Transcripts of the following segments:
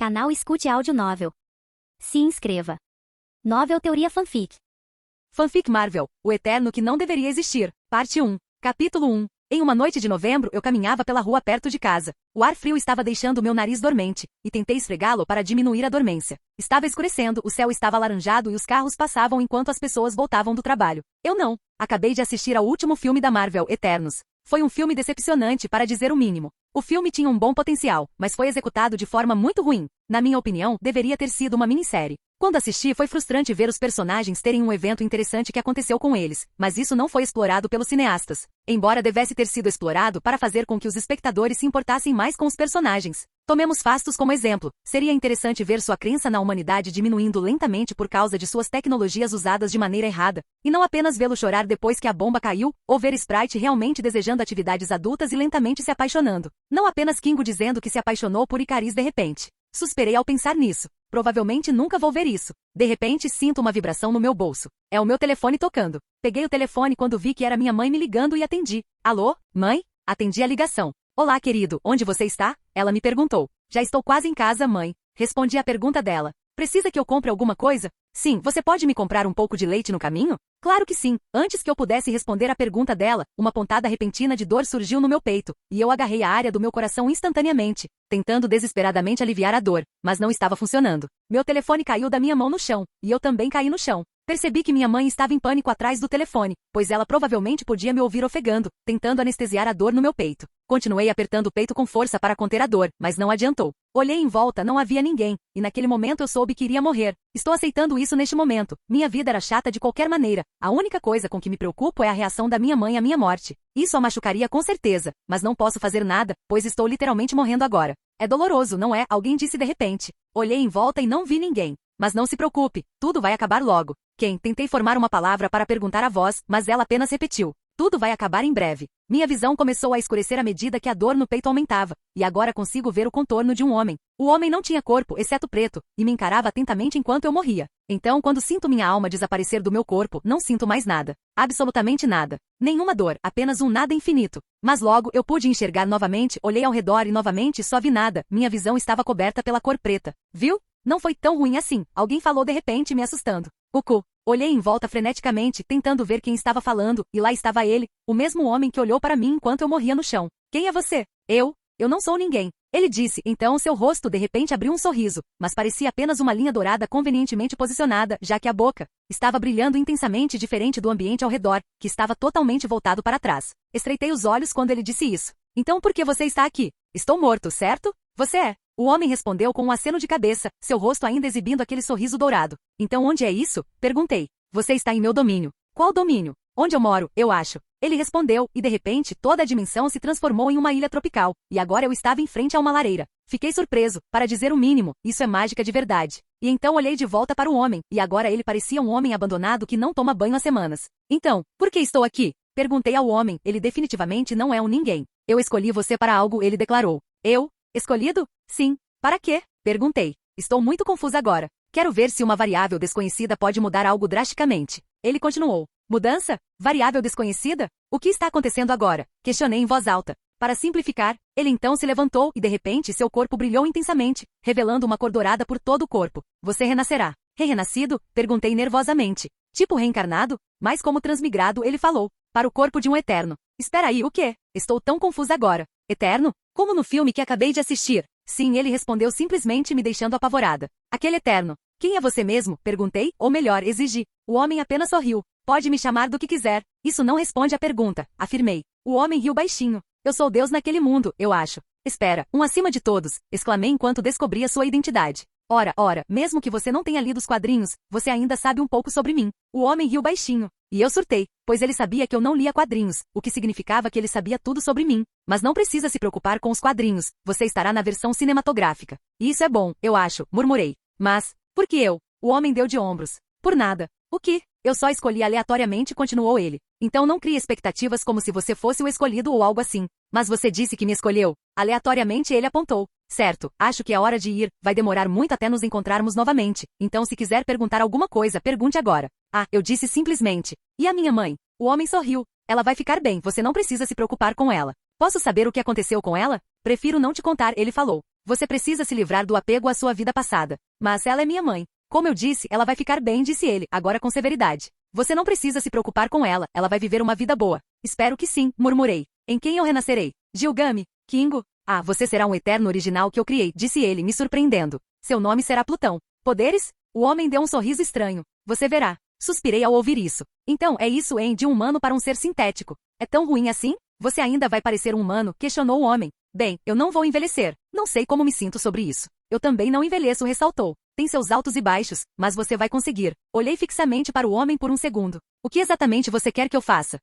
Canal Escute Áudio Novel. Se inscreva. Novel Teoria Fanfic. Fanfic Marvel, o Eterno que não deveria existir. Parte 1. Capítulo 1. Em uma noite de novembro eu caminhava pela rua perto de casa. O ar frio estava deixando meu nariz dormente, e tentei esfregá-lo para diminuir a dormência. Estava escurecendo, o céu estava alaranjado e os carros passavam enquanto as pessoas voltavam do trabalho. Eu não. Acabei de assistir ao último filme da Marvel, Eternos. Foi um filme decepcionante, para dizer o mínimo. O filme tinha um bom potencial, mas foi executado de forma muito ruim. Na minha opinião, deveria ter sido uma minissérie. Quando assisti, foi frustrante ver os personagens terem um evento interessante que aconteceu com eles, mas isso não foi explorado pelos cineastas. Embora devesse ter sido explorado para fazer com que os espectadores se importassem mais com os personagens. Tomemos Fastos como exemplo. Seria interessante ver sua crença na humanidade diminuindo lentamente por causa de suas tecnologias usadas de maneira errada, e não apenas vê-lo chorar depois que a bomba caiu, ou ver Sprite realmente desejando atividades adultas e lentamente se apaixonando. Não apenas Kingo dizendo que se apaixonou por Ikaris de repente. Suspirei ao pensar nisso. Provavelmente nunca vou ver isso. De repente sinto uma vibração no meu bolso. É o meu telefone tocando. Peguei o telefone quando vi que era minha mãe me ligando e atendi. Alô, mãe? Atendi a ligação. Olá, querido, onde você está? Ela me perguntou. Já estou quase em casa, mãe. Respondi a pergunta dela. Precisa que eu compre alguma coisa? Sim, você pode me comprar um pouco de leite no caminho? Claro que sim. Antes que eu pudesse responder a pergunta dela, uma pontada repentina de dor surgiu no meu peito, e eu agarrei a área do meu coração instantaneamente, tentando desesperadamente aliviar a dor, mas não estava funcionando. Meu telefone caiu da minha mão no chão, e eu também caí no chão. Percebi que minha mãe estava em pânico atrás do telefone, pois ela provavelmente podia me ouvir ofegando, tentando anestesiar a dor no meu peito. Continuei apertando o peito com força para conter a dor, mas não adiantou. Olhei em volta, não havia ninguém, e naquele momento eu soube que iria morrer. Estou aceitando isso neste momento. Minha vida era chata de qualquer maneira. A única coisa com que me preocupo é a reação da minha mãe à minha morte. Isso a machucaria com certeza, mas não posso fazer nada, pois estou literalmente morrendo agora. É doloroso, não é? Alguém disse de repente. Olhei em volta e não vi ninguém. Mas não se preocupe, tudo vai acabar logo. Tentei formar uma palavra para perguntar à voz, mas ela apenas repetiu. Tudo vai acabar em breve. Minha visão começou a escurecer à medida que a dor no peito aumentava, e agora consigo ver o contorno de um homem. O homem não tinha corpo, exceto preto, e me encarava atentamente enquanto eu morria. Então, quando sinto minha alma desaparecer do meu corpo, não sinto mais nada. Absolutamente nada. Nenhuma dor, apenas um nada infinito. Mas logo, eu pude enxergar novamente, olhei ao redor e novamente só vi nada. Minha visão estava coberta pela cor preta. Viu? Não foi tão ruim assim, alguém falou de repente me assustando. Cucu. Olhei em volta freneticamente, tentando ver quem estava falando, e lá estava ele, o mesmo homem que olhou para mim enquanto eu morria no chão. Quem é você? Eu não sou ninguém. Ele disse, então seu rosto de repente abriu um sorriso, mas parecia apenas uma linha dourada convenientemente posicionada, já que a boca estava brilhando intensamente diferente do ambiente ao redor, que estava totalmente voltado para trás. Estreitei os olhos quando ele disse isso. Então por que você está aqui? Estou morto, certo? Você é. O homem respondeu com um aceno de cabeça, seu rosto ainda exibindo aquele sorriso dourado. Então onde é isso? Perguntei. Você está em meu domínio. Qual domínio? Onde eu moro, eu acho. Ele respondeu, e de repente toda a dimensão se transformou em uma ilha tropical, e agora eu estava em frente a uma lareira. Fiquei surpreso, para dizer o mínimo, isso é mágica de verdade. E então olhei de volta para o homem, e agora ele parecia um homem abandonado que não toma banho há semanas. Então, por que estou aqui? Perguntei ao homem, ele definitivamente não é um ninguém. Eu escolhi você para algo, ele declarou. Eu? Escolhido? Sim. Para quê? Perguntei. Estou muito confusa agora. Quero ver se uma variável desconhecida pode mudar algo drasticamente. Ele continuou. Mudança? Variável desconhecida? O que está acontecendo agora? Questionei em voz alta. Para simplificar, ele então se levantou e de repente seu corpo brilhou intensamente, revelando uma cor dourada por todo o corpo. Você renascerá. Renascido? Perguntei nervosamente. Tipo reencarnado? Mas como transmigrado, ele falou. Para o corpo de um eterno. Espera aí, o quê? Estou tão confusa agora. Eterno? Como no filme que acabei de assistir. Sim, ele respondeu simplesmente me deixando apavorada. Aquele eterno. Quem é você mesmo? Perguntei, ou melhor, exigi. O homem apenas sorriu. Pode me chamar do que quiser. Isso não responde à pergunta, afirmei. O homem riu baixinho. Eu sou Deus naquele mundo, eu acho. Espera, um acima de todos, exclamei enquanto descobria sua identidade. Ora, mesmo que você não tenha lido os quadrinhos, você ainda sabe um pouco sobre mim. O homem riu baixinho. E eu surtei, pois ele sabia que eu não lia quadrinhos, o que significava que ele sabia tudo sobre mim. Mas não precisa se preocupar com os quadrinhos, você estará na versão cinematográfica. E isso é bom, eu acho, murmurei. Mas, por que eu? O homem deu de ombros. Por nada. O que? Eu só escolhi aleatoriamente, continuou ele. Então não crie expectativas como se você fosse o escolhido ou algo assim. Mas você disse que me escolheu. Aleatoriamente ele apontou. Certo, acho que é hora de ir, vai demorar muito até nos encontrarmos novamente. Então se quiser perguntar alguma coisa, pergunte agora. Ah, eu disse simplesmente. E a minha mãe? O homem sorriu. Ela vai ficar bem, você não precisa se preocupar com ela. Posso saber o que aconteceu com ela? Prefiro não te contar, ele falou. Você precisa se livrar do apego à sua vida passada. Mas ela é minha mãe. Como eu disse, ela vai ficar bem, disse ele, agora com severidade. Você não precisa se preocupar com ela vai viver uma vida boa. Espero que sim, murmurei. Em quem eu renascerei? Gilgame? Kingo? Ah, você será um eterno original que eu criei, disse ele, me surpreendendo. Seu nome será Plutão. Poderes? O homem deu um sorriso estranho. Você verá. Suspirei ao ouvir isso. Então, é isso, hein, de um humano para um ser sintético. É tão ruim assim? Você ainda vai parecer um humano, questionou o homem. Bem, eu não vou envelhecer. Não sei como me sinto sobre isso. Eu também não envelheço, ressaltou. Tem seus altos e baixos, mas você vai conseguir. Olhei fixamente para o homem por um segundo. O que exatamente você quer que eu faça?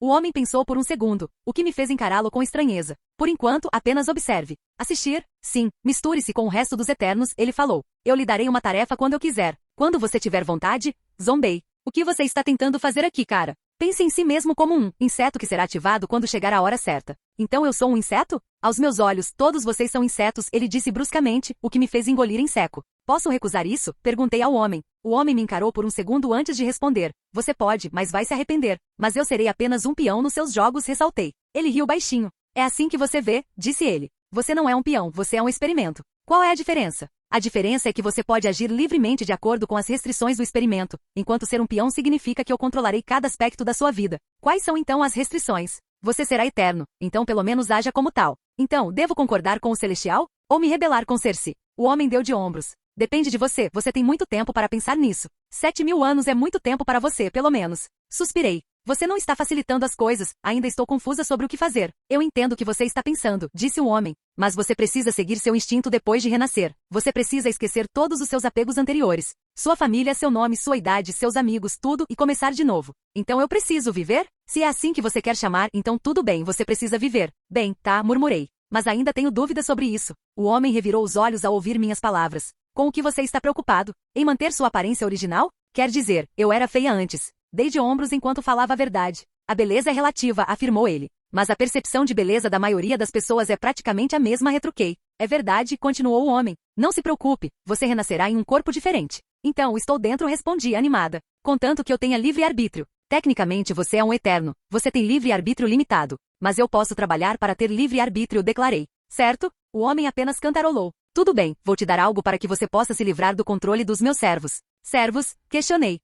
O homem pensou por um segundo, o que me fez encará-lo com estranheza. Por enquanto, apenas observe. Assistir? Sim. Misture-se com o resto dos Eternos, ele falou. Eu lhe darei uma tarefa quando eu quiser. Quando você tiver vontade, zombei. O que você está tentando fazer aqui, cara? Pense em si mesmo como um inseto que será ativado quando chegar a hora certa. Então eu sou um inseto? Aos meus olhos, todos vocês são insetos, ele disse bruscamente, o que me fez engolir em seco. Posso recusar isso? Perguntei ao homem. O homem me encarou por um segundo antes de responder. Você pode, mas vai se arrepender. Mas eu serei apenas um peão nos seus jogos, ressaltei. Ele riu baixinho. É assim que você vê, disse ele. Você não é um peão, você é um experimento. Qual é a diferença? A diferença é que você pode agir livremente de acordo com as restrições do experimento, enquanto ser um peão significa que eu controlarei cada aspecto da sua vida. Quais são então as restrições? Você será eterno, então pelo menos haja como tal. Então, devo concordar com o Celestial? Ou me rebelar com Cersei? O homem deu de ombros. Depende de você, você tem muito tempo para pensar nisso. 7.000 anos é muito tempo para você, pelo menos. Suspirei. Você não está facilitando as coisas, ainda estou confusa sobre o que fazer. Eu entendo o que você está pensando, disse o homem. Mas você precisa seguir seu instinto depois de renascer. Você precisa esquecer todos os seus apegos anteriores. Sua família, seu nome, sua idade, seus amigos, tudo, e começar de novo. Então eu preciso viver? Se é assim que você quer chamar, então tudo bem, você precisa viver. Bem, tá, murmurei. Mas ainda tenho dúvidas sobre isso. O homem revirou os olhos ao ouvir minhas palavras. Com o que você está preocupado? Em manter sua aparência original? Quer dizer, eu era feia antes. Dei de ombros enquanto falava a verdade. A beleza é relativa, afirmou ele. Mas a percepção de beleza da maioria das pessoas é praticamente a mesma, retruquei. É verdade, continuou o homem. Não se preocupe, você renascerá em um corpo diferente. Então, estou dentro, respondi, animada. Contanto que eu tenha livre-arbítrio. Tecnicamente você é um eterno. Você tem livre-arbítrio limitado. Mas eu posso trabalhar para ter livre-arbítrio, declarei. Certo? O homem apenas cantarolou. Tudo bem, vou te dar algo para que você possa se livrar do controle dos meus servos. Servos? Questionei.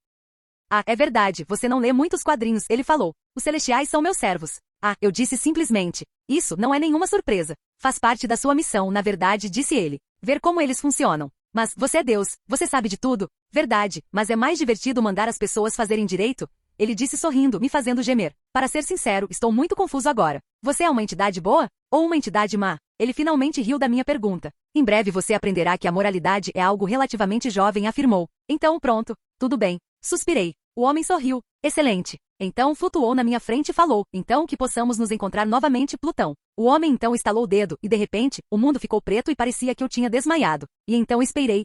Ah, é verdade, você não lê muitos quadrinhos, ele falou. Os celestiais são meus servos. Ah, eu disse simplesmente. Isso não é nenhuma surpresa. Faz parte da sua missão, na verdade, disse ele. Ver como eles funcionam. Mas, você é Deus, você sabe de tudo. Verdade, mas é mais divertido mandar as pessoas fazerem direito? Ele disse sorrindo, me fazendo gemer. Para ser sincero, estou muito confuso agora. Você é uma entidade boa? Ou uma entidade má? Ele finalmente riu da minha pergunta. Em breve você aprenderá que a moralidade é algo relativamente jovem, afirmou. Então pronto, tudo bem. Suspirei. O homem sorriu. Excelente. Então flutuou na minha frente e falou. Então que possamos nos encontrar novamente, Plutão. O homem então estalou o dedo, e de repente, o mundo ficou preto e parecia que eu tinha desmaiado. E então esperei.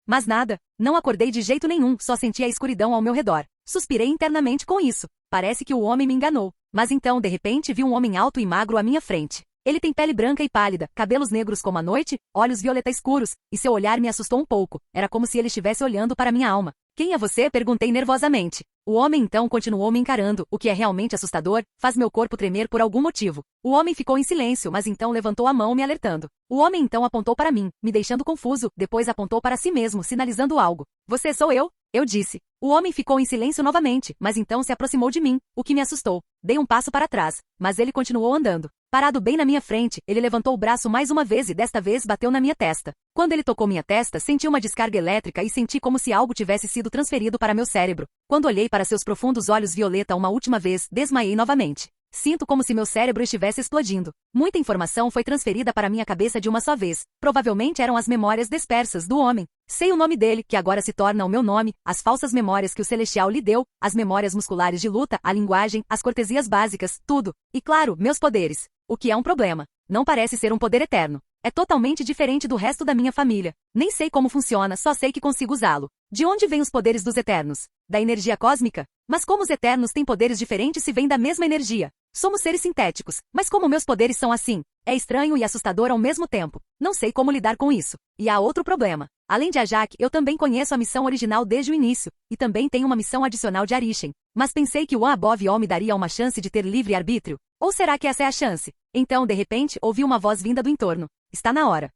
Mas nada. Não acordei de jeito nenhum, só senti a escuridão ao meu redor. Suspirei internamente com isso. Parece que o homem me enganou. Mas então, de repente, vi um homem alto e magro à minha frente. Ele tem pele branca e pálida, cabelos negros como a noite, olhos violeta escuros, e seu olhar me assustou um pouco. Era como se ele estivesse olhando para minha alma. Quem é você? Perguntei nervosamente. O homem então continuou me encarando, o que é realmente assustador, faz meu corpo tremer por algum motivo. O homem ficou em silêncio, mas então levantou a mão me alertando. O homem então apontou para mim, me deixando confuso, depois apontou para si mesmo, sinalizando algo. Você sou eu? Eu disse. O homem ficou em silêncio novamente, mas então se aproximou de mim, o que me assustou. Dei um passo para trás, mas ele continuou andando. Parado bem na minha frente, ele levantou o braço mais uma vez e desta vez bateu na minha testa. Quando ele tocou minha testa, senti uma descarga elétrica e senti como se algo tivesse sido transferido para meu cérebro. Quando olhei para seus profundos olhos violeta uma última vez, desmaiei novamente. Sinto como se meu cérebro estivesse explodindo. Muita informação foi transferida para minha cabeça de uma só vez. Provavelmente eram as memórias dispersas do homem. Sei o nome dele, que agora se torna o meu nome, as falsas memórias que o Celestial lhe deu, as memórias musculares de luta, a linguagem, as cortesias básicas, tudo. E claro, meus poderes. O que é um problema. Não parece ser um poder eterno. É totalmente diferente do resto da minha família. Nem sei como funciona, só sei que consigo usá-lo. De onde vêm os poderes dos Eternos? Da energia cósmica? Mas como os Eternos têm poderes diferentes se vêm da mesma energia? Somos seres sintéticos, mas como meus poderes são assim? É estranho e assustador ao mesmo tempo. Não sei como lidar com isso. E há outro problema. Além de Ajak, eu também conheço a missão original desde o início, e também tenho uma missão adicional de Arishem. Mas pensei que o One Above All me daria uma chance de ter livre arbítrio. Ou será que essa é a chance? Então, de repente, ouvi uma voz vinda do entorno. Está na hora.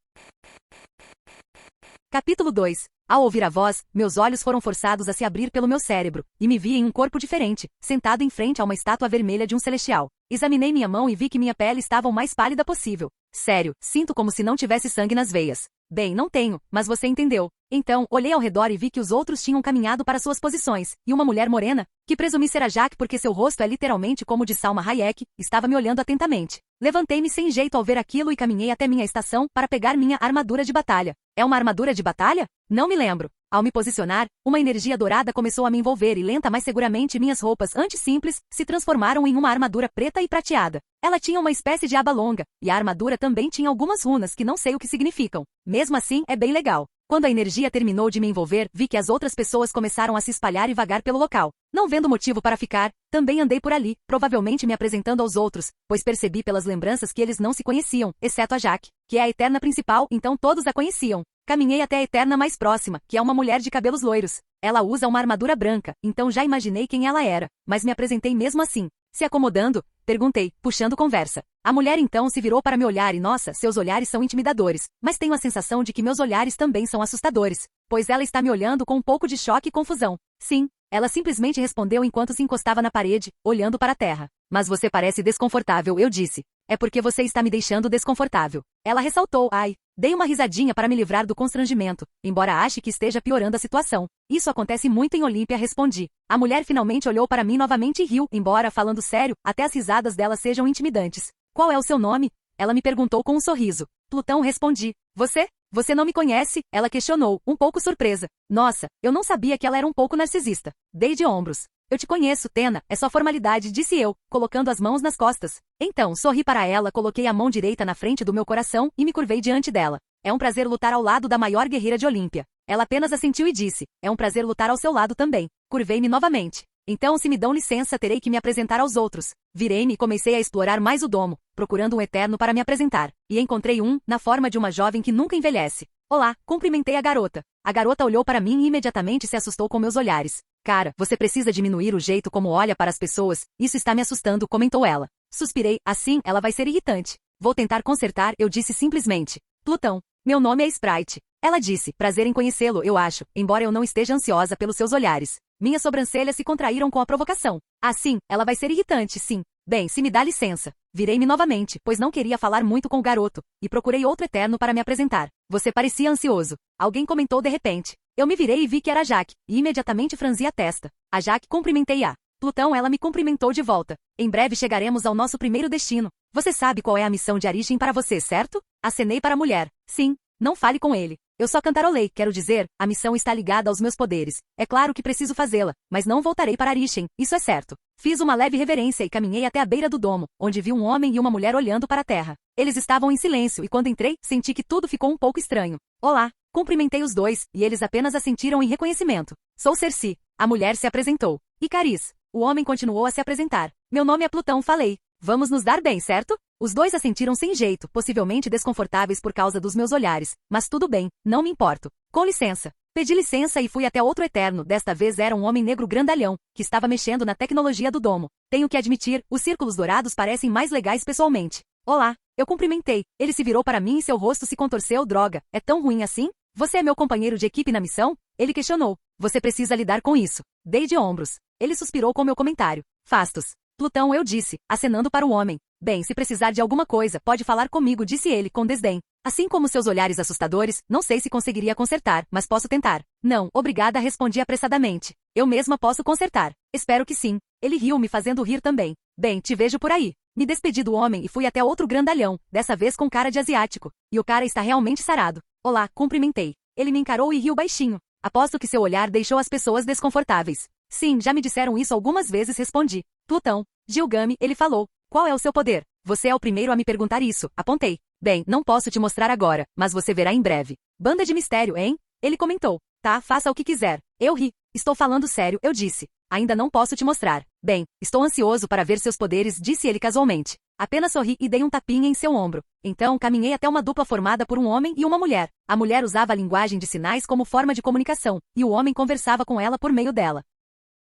Capítulo 2. Ao ouvir a voz, meus olhos foram forçados a se abrir pelo meu cérebro, e me vi em um corpo diferente, sentado em frente a uma estátua vermelha de um celestial. Examinei minha mão e vi que minha pele estava o mais pálida possível. Sério, sinto como se não tivesse sangue nas veias. Bem, não tenho, mas você entendeu. Então, olhei ao redor e vi que os outros tinham caminhado para suas posições, e uma mulher morena, que presumi ser a Jaque porque seu rosto é literalmente como o de Salma Hayek, estava me olhando atentamente. Levantei-me sem jeito ao ver aquilo e caminhei até minha estação para pegar minha armadura de batalha. É uma armadura de batalha? Não me lembro. Ao me posicionar, uma energia dourada começou a me envolver e lenta mas seguramente minhas roupas antes simples se transformaram em uma armadura preta e prateada. Ela tinha uma espécie de aba longa, e a armadura também tinha algumas runas que não sei o que significam. Mesmo assim, é bem legal. Quando a energia terminou de me envolver, vi que as outras pessoas começaram a se espalhar e vagar pelo local. Não vendo motivo para ficar, também andei por ali, provavelmente me apresentando aos outros, pois percebi pelas lembranças que eles não se conheciam, exceto a Jaque, que é a Eterna principal, então todos a conheciam. Caminhei até a Eterna mais próxima, que é uma mulher de cabelos loiros. Ela usa uma armadura branca, então já imaginei quem ela era, mas me apresentei mesmo assim. Se acomodando, perguntei, puxando conversa. A mulher então se virou para me olhar e nossa, seus olhares são intimidadores, mas tenho a sensação de que meus olhares também são assustadores, pois ela está me olhando com um pouco de choque e confusão. Sim, ela simplesmente respondeu enquanto se encostava na parede, olhando para a terra. Mas você parece desconfortável, eu disse. É porque você está me deixando desconfortável. Ela ressaltou, ai. Dei uma risadinha para me livrar do constrangimento, embora ache que esteja piorando a situação. Isso acontece muito em Olímpia, respondi. A mulher finalmente olhou para mim novamente e riu, embora, falando sério, até as risadas dela sejam intimidantes. Qual é o seu nome? Ela me perguntou com um sorriso. Plutão, respondi. Você? Você não me conhece? Ela questionou, um pouco surpresa. Nossa, eu não sabia que ela era um pouco narcisista. Dei de ombros. Eu te conheço, Tena, é só formalidade, disse eu, colocando as mãos nas costas. Então, sorri para ela, coloquei a mão direita na frente do meu coração e me curvei diante dela. É um prazer lutar ao lado da maior guerreira de Olímpia. Ela apenas assentiu e disse, é um prazer lutar ao seu lado também. Curvei-me novamente. Então, se me dão licença, terei que me apresentar aos outros. Virei-me e comecei a explorar mais o domo, procurando um eterno para me apresentar. E encontrei um, na forma de uma jovem que nunca envelhece. Olá, cumprimentei a garota. A garota olhou para mim e imediatamente se assustou com meus olhares. Cara, você precisa diminuir o jeito como olha para as pessoas, isso está me assustando, comentou ela. Suspirei, assim, ela vai ser irritante. Vou tentar consertar, eu disse simplesmente. Plutão. Meu nome é Sprite. Ela disse, prazer em conhecê-lo, eu acho, embora eu não esteja ansiosa pelos seus olhares. Minhas sobrancelhas se contraíram com a provocação. Assim, ela vai ser irritante, sim. Bem, se me dá licença. Virei-me novamente, pois não queria falar muito com o garoto, e procurei outro eterno para me apresentar. Você parecia ansioso. Alguém comentou de repente. Eu me virei e vi que era a Jaque, e imediatamente franzi a testa. A Jaque cumprimentei-a. Plutão, ela me cumprimentou de volta. Em breve chegaremos ao nosso primeiro destino. Você sabe qual é a missão de Arishem para você, certo? Acenei para a mulher. Sim. Não fale com ele. Eu só cantarolei, quero dizer, a missão está ligada aos meus poderes. É claro que preciso fazê-la, mas não voltarei para Arishem, isso é certo. Fiz uma leve reverência e caminhei até a beira do domo, onde vi um homem e uma mulher olhando para a terra. Eles estavam em silêncio e quando entrei, senti que tudo ficou um pouco estranho. Olá, cumprimentei os dois, e eles apenas assentiram em reconhecimento. Sou Cersei. A mulher se apresentou. E Caris. O homem continuou a se apresentar. Meu nome é Plutão, falei. Vamos nos dar bem, certo? Os dois assentiram sem jeito, possivelmente desconfortáveis por causa dos meus olhares, mas tudo bem, não me importo. Com licença. Pedi licença e fui até outro eterno, desta vez era um homem negro grandalhão, que estava mexendo na tecnologia do domo. Tenho que admitir, os círculos dourados parecem mais legais pessoalmente. Olá, eu cumprimentei. Ele se virou para mim e seu rosto se contorceu, droga, é tão ruim assim? Você é meu companheiro de equipe na missão? Ele questionou. Você precisa lidar com isso. Dei de ombros. Ele suspirou com meu comentário. Fastos. Plutão, eu disse, acenando para o homem. Bem, se precisar de alguma coisa, pode falar comigo, disse ele com desdém. Assim como seus olhares assustadores, não sei se conseguiria consertar, mas posso tentar. Não, obrigada, respondi apressadamente. Eu mesma posso consertar. Espero que sim. Ele riu, me fazendo rir também. Bem, te vejo por aí. Me despedi do homem e fui até outro grandalhão, dessa vez com cara de asiático. E o cara está realmente sarado. Olá, cumprimentei. Ele me encarou e riu baixinho. Aposto que seu olhar deixou as pessoas desconfortáveis. Sim, já me disseram isso algumas vezes, respondi. Plutão. Gilgame, ele falou. Qual é o seu poder? Você é o primeiro a me perguntar isso, apontei. Bem, não posso te mostrar agora, mas você verá em breve. Banda de mistério, hein? Ele comentou. Tá, faça o que quiser. Eu ri. Estou falando sério, eu disse. Ainda não posso te mostrar. Bem, estou ansioso para ver seus poderes, disse ele casualmente. Apenas sorri e dei um tapinha em seu ombro. Então caminhei até uma dupla formada por um homem e uma mulher. A mulher usava a linguagem de sinais como forma de comunicação, e o homem conversava com ela por meio dela.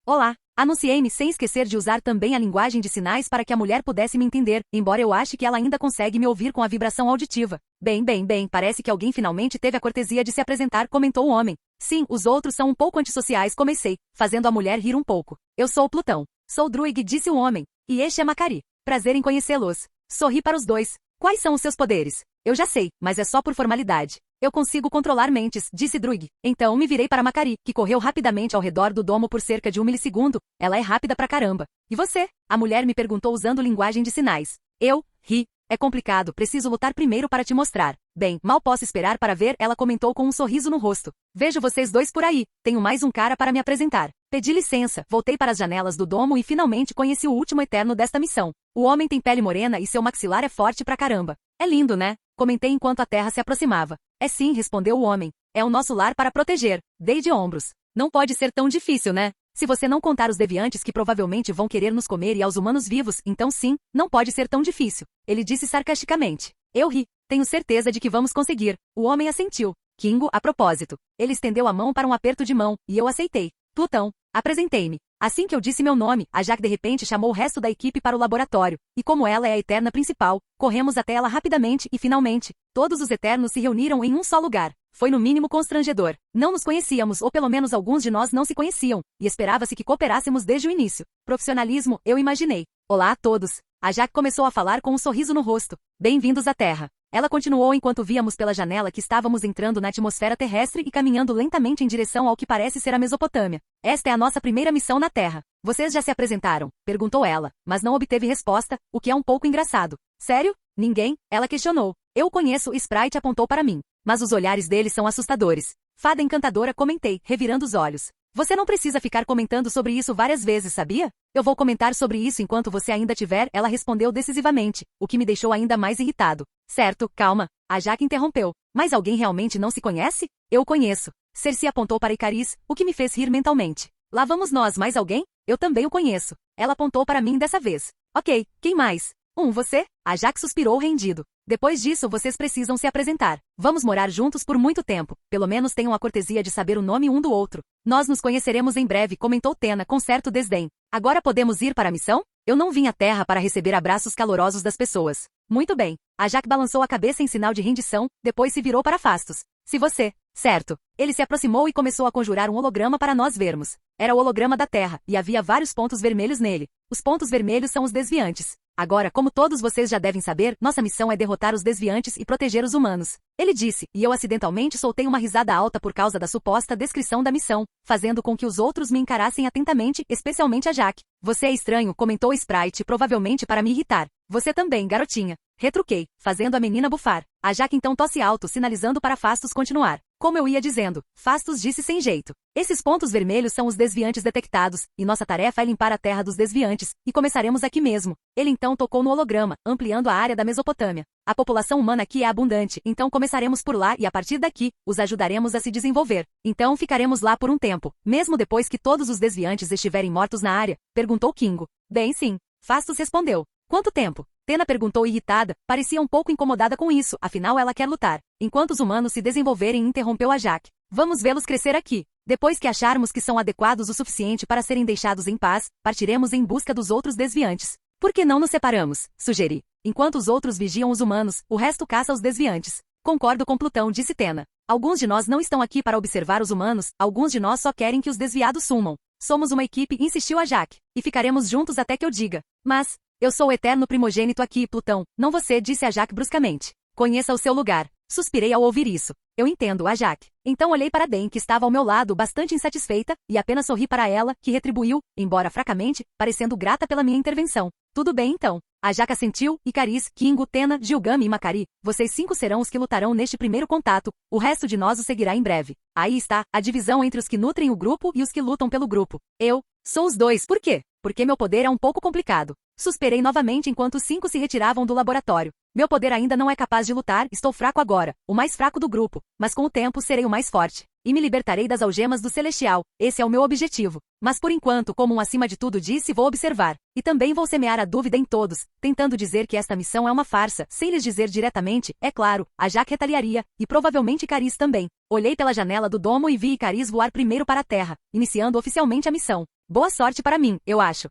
Olá! Anunciei-me sem esquecer de usar também a linguagem de sinais para que a mulher pudesse me entender, embora eu ache que ela ainda consegue me ouvir com a vibração auditiva. Bem, parece que alguém finalmente teve a cortesia de se apresentar, comentou o homem. Sim, os outros são um pouco antissociais, comecei, fazendo a mulher rir um pouco. Eu sou o Plutão. Sou Druig, disse o homem. E este é Macari. Prazer em conhecê-los. Sorri para os dois. Quais são os seus poderes? Eu já sei, mas é só por formalidade. Eu consigo controlar mentes, disse Druig. Então me virei para Macari, que correu rapidamente ao redor do domo por cerca de 1 milissegundo. Ela é rápida pra caramba. E você? A mulher me perguntou usando linguagem de sinais. Eu ri. É complicado, preciso lutar primeiro para te mostrar. Bem, mal posso esperar para ver, ela comentou com um sorriso no rosto. Vejo vocês dois por aí. Tenho mais um cara para me apresentar. Pedi licença, voltei para as janelas do domo e finalmente conheci o último eterno desta missão. O homem tem pele morena e seu maxilar é forte pra caramba. É lindo, né? Comentei enquanto a terra se aproximava. É sim, respondeu o homem. É o nosso lar para proteger. Dei de ombros. Não pode ser tão difícil, né? Se você não contar os deviantes que provavelmente vão querer nos comer e aos humanos vivos, então sim, não pode ser tão difícil. Ele disse sarcasticamente. Eu ri. Tenho certeza de que vamos conseguir. O homem assentiu. Kingo, a propósito. Ele estendeu a mão para um aperto de mão, e eu aceitei. Plutão. Apresentei-me. Assim que eu disse meu nome, a Jaque de repente chamou o resto da equipe para o laboratório, e como ela é a Eterna principal, corremos até ela rapidamente e finalmente, todos os Eternos se reuniram em um só lugar. Foi no mínimo constrangedor. Não nos conhecíamos, ou pelo menos alguns de nós não se conheciam, e esperava-se que cooperássemos desde o início. Profissionalismo, eu imaginei. Olá a todos. A Jaque começou a falar com um sorriso no rosto. Bem-vindos à Terra. Ela continuou enquanto víamos pela janela que estávamos entrando na atmosfera terrestre e caminhando lentamente em direção ao que parece ser a Mesopotâmia. Esta é a nossa primeira missão na Terra. Vocês já se apresentaram? Perguntou ela, mas não obteve resposta, o que é um pouco engraçado. Sério? Ninguém? Ela questionou. Eu o conheço, Sprite apontou para mim. Mas os olhares deles são assustadores. Fada encantadora, comentei, revirando os olhos. Você não precisa ficar comentando sobre isso várias vezes, sabia? Eu vou comentar sobre isso enquanto você ainda tiver, ela respondeu decisivamente, o que me deixou ainda mais irritado. Certo, calma. A Jaque interrompeu. Mas alguém realmente não se conhece? Eu o conheço. Cersei apontou para Ikaris, o que me fez rir mentalmente. Lá vamos nós, mais alguém? Eu também o conheço. Ela apontou para mim dessa vez. Ok, quem mais? Você? A Jaque suspirou rendido. Depois disso vocês precisam se apresentar. Vamos morar juntos por muito tempo. Pelo menos tenham a cortesia de saber o nome um do outro. Nós nos conheceremos em breve, comentou Tena com certo desdém. Agora podemos ir para a missão? Eu não vim à Terra para receber abraços calorosos das pessoas. Muito bem. A Jaque balançou a cabeça em sinal de rendição, depois se virou para Fastos. Se você... Certo. Ele se aproximou e começou a conjurar um holograma para nós vermos. Era o holograma da Terra, e havia vários pontos vermelhos nele. Os pontos vermelhos são os desviantes. Agora, como todos vocês já devem saber, nossa missão é derrotar os desviantes e proteger os humanos. Ele disse, e eu acidentalmente soltei uma risada alta por causa da suposta descrição da missão, fazendo com que os outros me encarassem atentamente, especialmente a Jaque. Você é estranho, comentou Sprite, provavelmente para me irritar. Você também, garotinha. Retruquei, fazendo a menina bufar. A Jaque então tosse alto, sinalizando para Fastos continuar. Como eu ia dizendo, Fastos disse sem jeito. Esses pontos vermelhos são os desviantes detectados, e nossa tarefa é limpar a terra dos desviantes, e começaremos aqui mesmo. Ele então tocou no holograma, ampliando a área da Mesopotâmia. A população humana aqui é abundante, então começaremos por lá e a partir daqui, os ajudaremos a se desenvolver. Então ficaremos lá por um tempo, mesmo depois que todos os desviantes estiverem mortos na área, perguntou Kingo. Bem sim. Fastos respondeu. Quanto tempo? Tena perguntou irritada, parecia um pouco incomodada com isso, afinal ela quer lutar. Enquanto os humanos se desenvolverem, interrompeu a Jaque. Vamos vê-los crescer aqui. Depois que acharmos que são adequados o suficiente para serem deixados em paz, partiremos em busca dos outros desviantes. Por que não nos separamos? Sugeri. Enquanto os outros vigiam os humanos, o resto caça os desviantes. Concordo com Plutão, disse Tena. Alguns de nós não estão aqui para observar os humanos, alguns de nós só querem que os desviados sumam. Somos uma equipe, insistiu a Jaque. E ficaremos juntos até que eu diga. Mas... eu sou o eterno primogênito aqui, Plutão, não você, disse a Jaque bruscamente. Conheça o seu lugar. Suspirei ao ouvir isso. Eu entendo, a Jaque. Então olhei para Den, que estava ao meu lado, bastante insatisfeita, e apenas sorri para ela, que retribuiu, embora fracamente, parecendo grata pela minha intervenção. Tudo bem então. A Jaque assentiu, Ikaris, Kingo, Tena, Gilgame e Macari, vocês 5 serão os que lutarão neste primeiro contato, o resto de nós o seguirá em breve. Aí está, a divisão entre os que nutrem o grupo e os que lutam pelo grupo. Eu sou os dois. Por quê? Porque meu poder é um pouco complicado. Suspirei novamente enquanto os 5 se retiravam do laboratório. Meu poder ainda não é capaz de lutar, estou fraco agora, o mais fraco do grupo, mas com o tempo serei o mais forte. E me libertarei das algemas do Celestial, esse é o meu objetivo. Mas por enquanto, como um acima de tudo disse, vou observar. E também vou semear a dúvida em todos, tentando dizer que esta missão é uma farsa, sem lhes dizer diretamente, é claro, a Jaque retaliaria, e provavelmente Ikaris também. Olhei pela janela do domo e vi Ikaris voar primeiro para a Terra, iniciando oficialmente a missão. Boa sorte para mim, eu acho.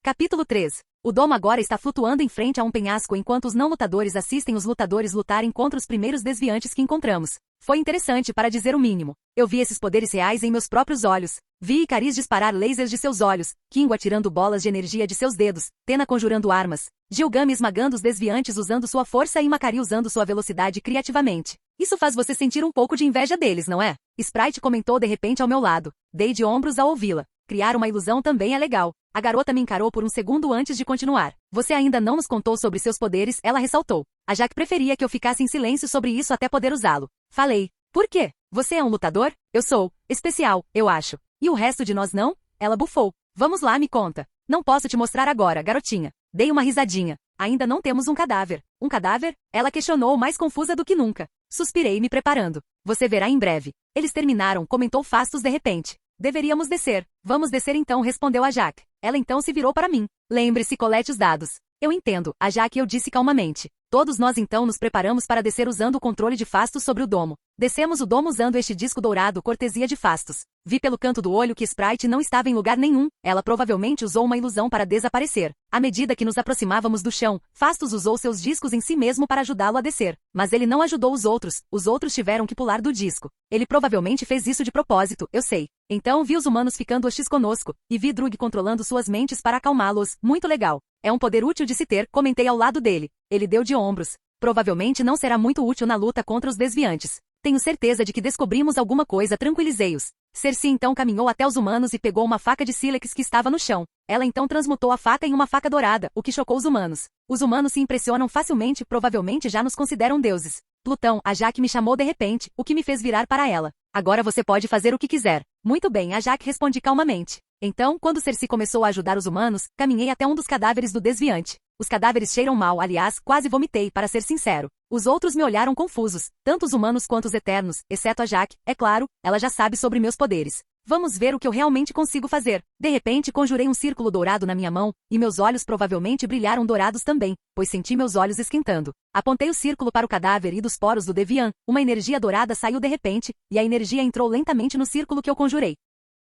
Capítulo 3. O domo agora está flutuando em frente a um penhasco enquanto os não lutadores assistem os lutadores lutarem contra os primeiros desviantes que encontramos. Foi interessante para dizer o mínimo. Eu vi esses poderes reais em meus próprios olhos. Vi Ikaris disparar lasers de seus olhos, Kingo atirando bolas de energia de seus dedos, Tena conjurando armas, Gilgami esmagando os desviantes usando sua força e Makari usando sua velocidade criativamente. Isso faz você sentir um pouco de inveja deles, não é? Sprite comentou de repente ao meu lado. Dei de ombros ao ouvi-la. Criar uma ilusão também é legal. A garota me encarou por um segundo antes de continuar. Você ainda não nos contou sobre seus poderes, ela ressaltou. A Jaque preferia que eu ficasse em silêncio sobre isso até poder usá-lo. Falei. Por quê? Você é um lutador? Eu sou. Especial, eu acho. E o resto de nós não? Ela bufou. Vamos lá, me conta. Não posso te mostrar agora, garotinha. Dei uma risadinha. Ainda não temos um cadáver. Um cadáver? Ela questionou mais confusa do que nunca. Suspirei me preparando. Você verá em breve. Eles terminaram, comentou Fastos de repente. Deveríamos descer. Vamos descer então, respondeu a Jaque. Ela então se virou para mim. Lembre-se, colete os dados. Eu entendo, a Jaque, eu disse calmamente. Todos nós então nos preparamos para descer usando o controle de Fastos sobre o domo. Descemos o domo usando este disco dourado, cortesia de Fastos. Vi pelo canto do olho que Sprite não estava em lugar nenhum, ela provavelmente usou uma ilusão para desaparecer. À medida que nos aproximávamos do chão, Fastos usou seus discos em si mesmo para ajudá-lo a descer. Mas ele não ajudou os outros tiveram que pular do disco. Ele provavelmente fez isso de propósito, eu sei. Então vi os humanos ficando hostis conosco, e vi Drug controlando suas mentes para acalmá-los, muito legal. É um poder útil de se ter, comentei ao lado dele. Ele deu de ombros. Provavelmente não será muito útil na luta contra os desviantes. Tenho certeza de que descobrimos alguma coisa, tranquilizei-os. Cersei então caminhou até os humanos e pegou uma faca de sílex que estava no chão. Ela então transmutou a faca em uma faca dourada, o que chocou os humanos. Os humanos se impressionam facilmente, provavelmente já nos consideram deuses. Plutão, a Jaque me chamou de repente, o que me fez virar para ela. Agora você pode fazer o que quiser. Muito bem, a Jaque respondi calmamente. Então, quando Cersei começou a ajudar os humanos, caminhei até um dos cadáveres do desviante. Os cadáveres cheiram mal, aliás, quase vomitei, para ser sincero. Os outros me olharam confusos, tanto os humanos quanto os eternos, exceto a Jaque, é claro, ela já sabe sobre meus poderes. Vamos ver o que eu realmente consigo fazer. De repente conjurei um círculo dourado na minha mão, e meus olhos provavelmente brilharam dourados também, pois senti meus olhos esquentando. Apontei o círculo para o cadáver e dos poros do Deviant, uma energia dourada saiu de repente, e a energia entrou lentamente no círculo que eu conjurei.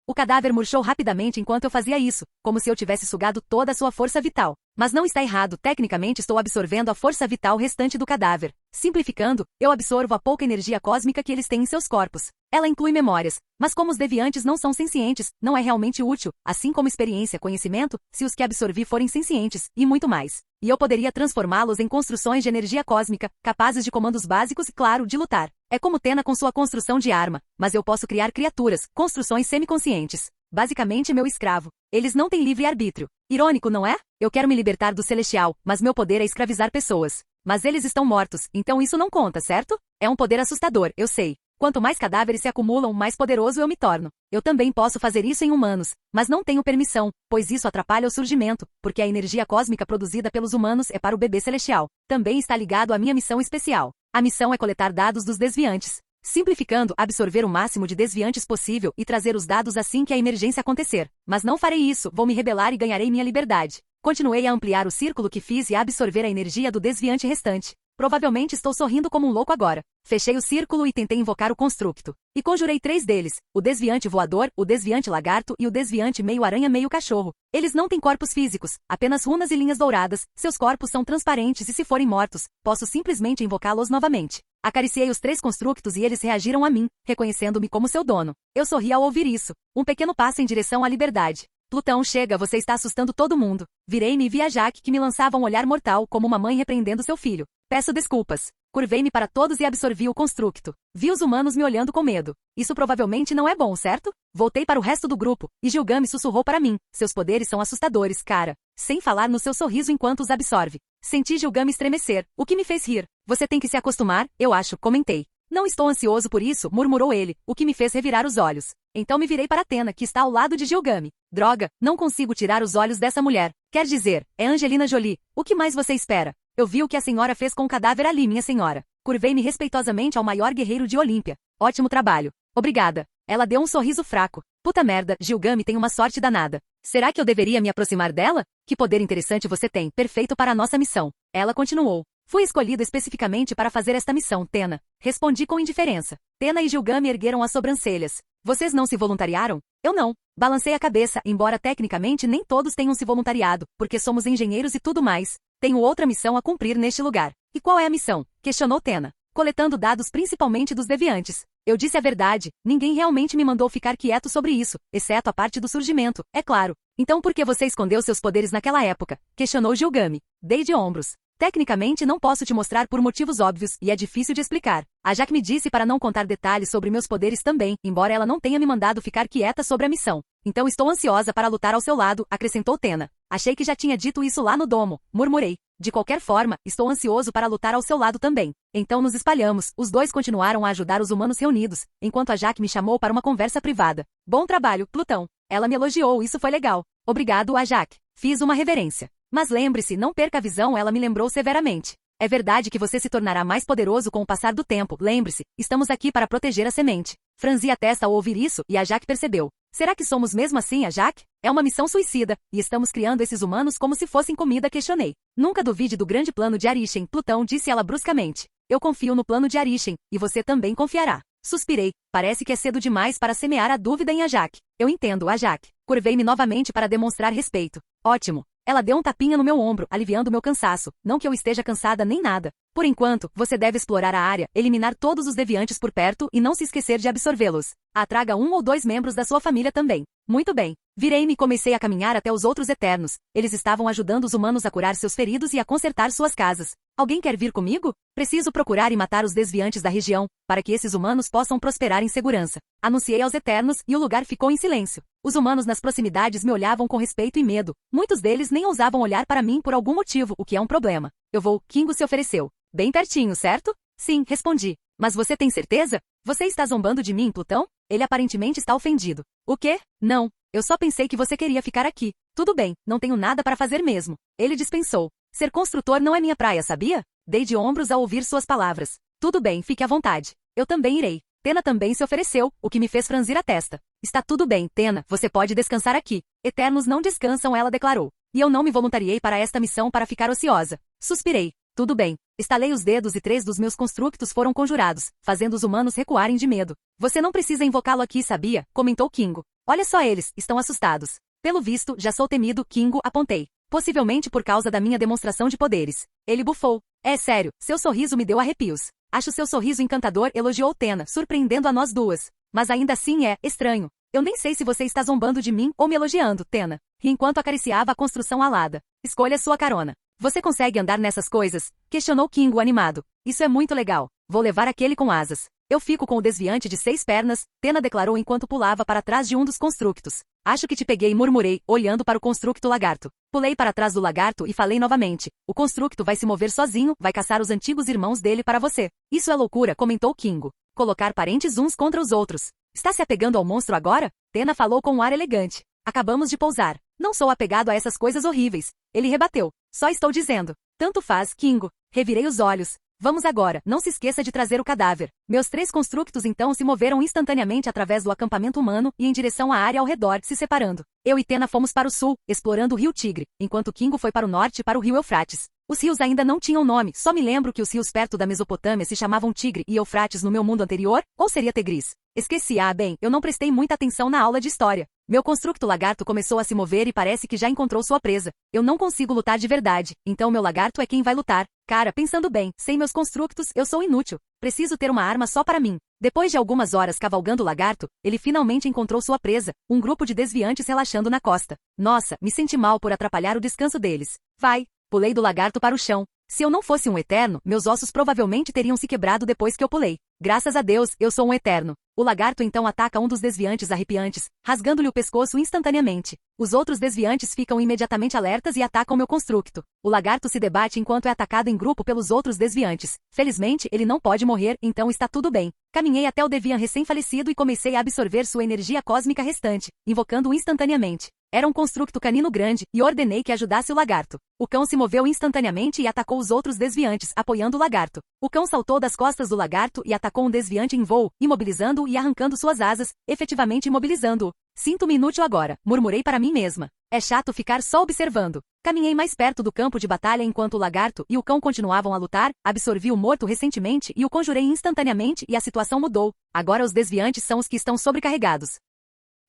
O cadáver murchou rapidamente enquanto eu fazia isso, como se eu tivesse sugado toda a sua força vital. Mas não está errado, tecnicamente estou absorvendo a força vital restante do cadáver. Simplificando, eu absorvo a pouca energia cósmica que eles têm em seus corpos. Ela inclui memórias, mas como os deviantes não são sencientes, não é realmente útil, assim como experiência, conhecimento, se os que absorvi forem sencientes, e muito mais. E eu poderia transformá-los em construções de energia cósmica, capazes de comandos básicos e, claro, de lutar. É como Tena com sua construção de arma, mas eu posso criar criaturas, construções semiconscientes. Basicamente meu escravo. Eles não têm livre-arbítrio. Irônico, não é? Eu quero me libertar do Celestial, mas meu poder é escravizar pessoas. Mas eles estão mortos, então isso não conta, certo? É um poder assustador, eu sei. Quanto mais cadáveres se acumulam, mais poderoso eu me torno. Eu também posso fazer isso em humanos, mas não tenho permissão, pois isso atrapalha o surgimento, porque a energia cósmica produzida pelos humanos é para o bebê celestial. Também está ligado à minha missão especial. A missão é coletar dados dos desviantes. Simplificando, absorver o máximo de desviantes possível e trazer os dados assim que a emergência acontecer. Mas não farei isso, vou me rebelar e ganharei minha liberdade. Continuei a ampliar o círculo que fiz e a absorver a energia do desviante restante. Provavelmente estou sorrindo como um louco agora. Fechei o círculo e tentei invocar o constructo. E conjurei 3 deles, o desviante voador, o desviante lagarto e o desviante meio aranha meio cachorro. Eles não têm corpos físicos, apenas runas e linhas douradas, seus corpos são transparentes e se forem mortos, posso simplesmente invocá-los novamente. Acariciei os 3 constructos e eles reagiram a mim, reconhecendo-me como seu dono. Eu sorri ao ouvir isso. Um pequeno passo em direção à liberdade. Plutão, chega, você está assustando todo mundo. Virei-me e vi a Jaque que me lançava um olhar mortal como uma mãe repreendendo seu filho. Peço desculpas. Curvei-me para todos e absorvi o constructo. Vi os humanos me olhando com medo. Isso provavelmente não é bom, certo? Voltei para o resto do grupo, e Gilgami sussurrou para mim. Seus poderes são assustadores, cara. Sem falar no seu sorriso enquanto os absorve. Senti Gilgami estremecer, o que me fez rir. Você tem que se acostumar, eu acho, comentei. Não estou ansioso por isso, murmurou ele, o que me fez revirar os olhos. Então me virei para Tena, que está ao lado de Gilgami. Droga, não consigo tirar os olhos dessa mulher. Quer dizer, é Angelina Jolie. O que mais você espera? Eu vi o que a senhora fez com o cadáver ali, minha senhora. Curvei-me respeitosamente ao maior guerreiro de Olímpia. Ótimo trabalho. Obrigada. Ela deu um sorriso fraco. Puta merda, Gilgami tem uma sorte danada. Será que eu deveria me aproximar dela? Que poder interessante você tem, perfeito para a nossa missão. Ela continuou. Fui escolhido especificamente para fazer esta missão, Tena. Respondi com indiferença. Tena e Gilgami ergueram as sobrancelhas. Vocês não se voluntariaram? Eu não. Balancei a cabeça, embora tecnicamente nem todos tenham se voluntariado, porque somos engenheiros e tudo mais. Tenho outra missão a cumprir neste lugar. E qual é a missão? Questionou Tena. Coletando dados principalmente dos deviantes. Eu disse a verdade, ninguém realmente me mandou ficar quieto sobre isso, exceto a parte do surgimento, é claro. Então por que você escondeu seus poderes naquela época? Questionou Gilgami. Dei de ombros. Tecnicamente não posso te mostrar por motivos óbvios, e é difícil de explicar. A Jaque me disse para não contar detalhes sobre meus poderes também, embora ela não tenha me mandado ficar quieta sobre a missão. Então estou ansiosa para lutar ao seu lado, acrescentou Tena. Achei que já tinha dito isso lá no domo, murmurei. De qualquer forma, estou ansioso para lutar ao seu lado também. Então nos espalhamos, os dois continuaram a ajudar os humanos reunidos, enquanto a Jaque me chamou para uma conversa privada. Bom trabalho, Plutão. Ela me elogiou, isso foi legal. Obrigado, a Jaque. Fiz uma reverência. Mas lembre-se, não perca a visão, ela me lembrou severamente. É verdade que você se tornará mais poderoso com o passar do tempo, lembre-se, estamos aqui para proteger a semente. Franzi a testa ao ouvir isso, e a Jaque percebeu. Será que somos mesmo assim, a Jaque? É uma missão suicida, e estamos criando esses humanos como se fossem comida, questionei. Nunca duvide do grande plano de Arishem, Plutão, disse ela bruscamente. Eu confio no plano de Arishem, e você também confiará. Suspirei. Parece que é cedo demais para semear a dúvida em a Jaque. Eu entendo, a Jaque. Curvei-me novamente para demonstrar respeito. Ótimo. Ela deu um tapinha no meu ombro, aliviando meu cansaço. Não que eu esteja cansada nem nada. Por enquanto, você deve explorar a área, eliminar todos os deviantes por perto e não se esquecer de absorvê-los. Atraga 1 ou 2 membros da sua família também. Muito bem. Virei-me e comecei a caminhar até os outros Eternos. Eles estavam ajudando os humanos a curar seus feridos e a consertar suas casas. Alguém quer vir comigo? Preciso procurar e matar os desviantes da região, para que esses humanos possam prosperar em segurança. Anunciei aos Eternos e o lugar ficou em silêncio. Os humanos nas proximidades me olhavam com respeito e medo. Muitos deles nem ousavam olhar para mim por algum motivo, o que é um problema. Eu vou, Kingo se ofereceu. Bem pertinho, certo? Sim, respondi. Mas você tem certeza? Você está zombando de mim, Plutão? Ele aparentemente está ofendido. O quê? Não. Eu só pensei que você queria ficar aqui. Tudo bem, não tenho nada para fazer mesmo. Ele dispensou. Ser construtor não é minha praia, sabia? Dei de ombros ao ouvir suas palavras. Tudo bem, fique à vontade. Eu também irei. Tena também se ofereceu, o que me fez franzir a testa. Está tudo bem, Tena, você pode descansar aqui. Eternos não descansam, ela declarou. E eu não me voluntariei para esta missão para ficar ociosa. Suspirei. Tudo bem. Estalei os dedos e 3 dos meus constructos foram conjurados, fazendo os humanos recuarem de medo. Você não precisa invocá-lo aqui, sabia? Comentou Kingo. Olha só eles, estão assustados. Pelo visto, já sou temido, Kingo, apontei. Possivelmente por causa da minha demonstração de poderes. Ele bufou. É sério, seu sorriso me deu arrepios. Acho seu sorriso encantador, elogiou Tena, surpreendendo a nós duas. Mas ainda assim é estranho. Eu nem sei se você está zombando de mim ou me elogiando, Tena. Ri enquanto acariciava a construção alada. Escolha sua carona. Você consegue andar nessas coisas? Questionou Kingo animado. Isso é muito legal. Vou levar aquele com asas. Eu fico com o desviante de 6 pernas, Tena declarou enquanto pulava para trás de um dos constructos. Acho que te peguei, murmurei, olhando para o constructo lagarto. Pulei para trás do lagarto e falei novamente. O constructo vai se mover sozinho, vai caçar os antigos irmãos dele para você. Isso é loucura, comentou Kingo. Colocar parentes uns contra os outros. Está se apegando ao monstro agora? Tena falou com um ar elegante. Acabamos de pousar. Não sou apegado a essas coisas horríveis. Ele rebateu. Só estou dizendo. Tanto faz, Kingo. Revirei os olhos. Vamos agora, não se esqueça de trazer o cadáver. Meus 3 constructos então se moveram instantaneamente através do acampamento humano e em direção à área ao redor, se separando. Eu e Tena fomos para o sul, explorando o rio Tigre, enquanto Kingo foi para o norte para o rio Eufrates. Os rios ainda não tinham nome, só me lembro que os rios perto da Mesopotâmia se chamavam Tigre e Eufrates no meu mundo anterior, ou seria Tegris? Esqueci, bem, eu não prestei muita atenção na aula de história. Meu constructo lagarto começou a se mover e parece que já encontrou sua presa. Eu não consigo lutar de verdade, então meu lagarto é quem vai lutar. Cara, pensando bem, sem meus constructos, eu sou inútil. Preciso ter uma arma só para mim. Depois de algumas horas cavalgando o lagarto, ele finalmente encontrou sua presa, um grupo de desviantes relaxando na costa. Nossa, me senti mal por atrapalhar o descanso deles. Vai! Pulei do lagarto para o chão. Se eu não fosse um eterno, meus ossos provavelmente teriam se quebrado depois que eu pulei. Graças a Deus, eu sou um eterno. O lagarto então ataca um dos desviantes arrepiantes, rasgando-lhe o pescoço instantaneamente. Os outros desviantes ficam imediatamente alertas e atacam meu constructo. O lagarto se debate enquanto é atacado em grupo pelos outros desviantes. Felizmente, ele não pode morrer, então está tudo bem. Caminhei até o deviant recém-falecido e comecei a absorver sua energia cósmica restante, invocando-o instantaneamente. Era um constructo canino grande, e ordenei que ajudasse o lagarto. O cão se moveu instantaneamente e atacou os outros desviantes, apoiando o lagarto. O cão saltou das costas do lagarto e atacou um desviante em voo, imobilizando-o e arrancando suas asas, efetivamente imobilizando-o. Sinto-me inútil agora, murmurei para mim mesma. É chato ficar só observando. Caminhei mais perto do campo de batalha enquanto o lagarto e o cão continuavam a lutar, absorvi o morto recentemente e o conjurei instantaneamente e a situação mudou. Agora os desviantes são os que estão sobrecarregados.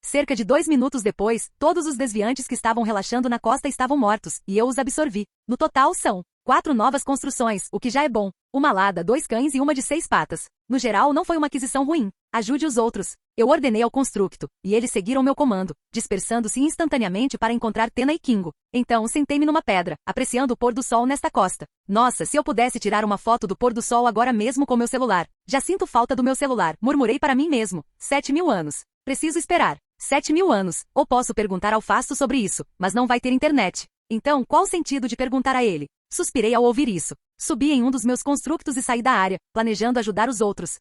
Cerca de 2 minutos depois, todos os desviantes que estavam relaxando na costa estavam mortos, e eu os absorvi. No total são 4 novas construções, o que já é bom. Uma alada, 2 cães e uma de 6 patas. No geral, não foi uma aquisição ruim. Ajude os outros. Eu ordenei ao constructo, e eles seguiram meu comando, dispersando-se instantaneamente para encontrar Tena e Kingo. Então, sentei-me numa pedra, apreciando o pôr do sol nesta costa. Nossa, se eu pudesse tirar uma foto do pôr do sol agora mesmo com meu celular. Já sinto falta do meu celular, murmurei para mim mesmo. 7.000 anos. Preciso esperar. 7.000 anos. Ou posso perguntar ao Fasto sobre isso, mas não vai ter internet. Então, qual o sentido de perguntar a ele? Suspirei ao ouvir isso. Subi em um dos meus constructos e saí da área, planejando ajudar os outros.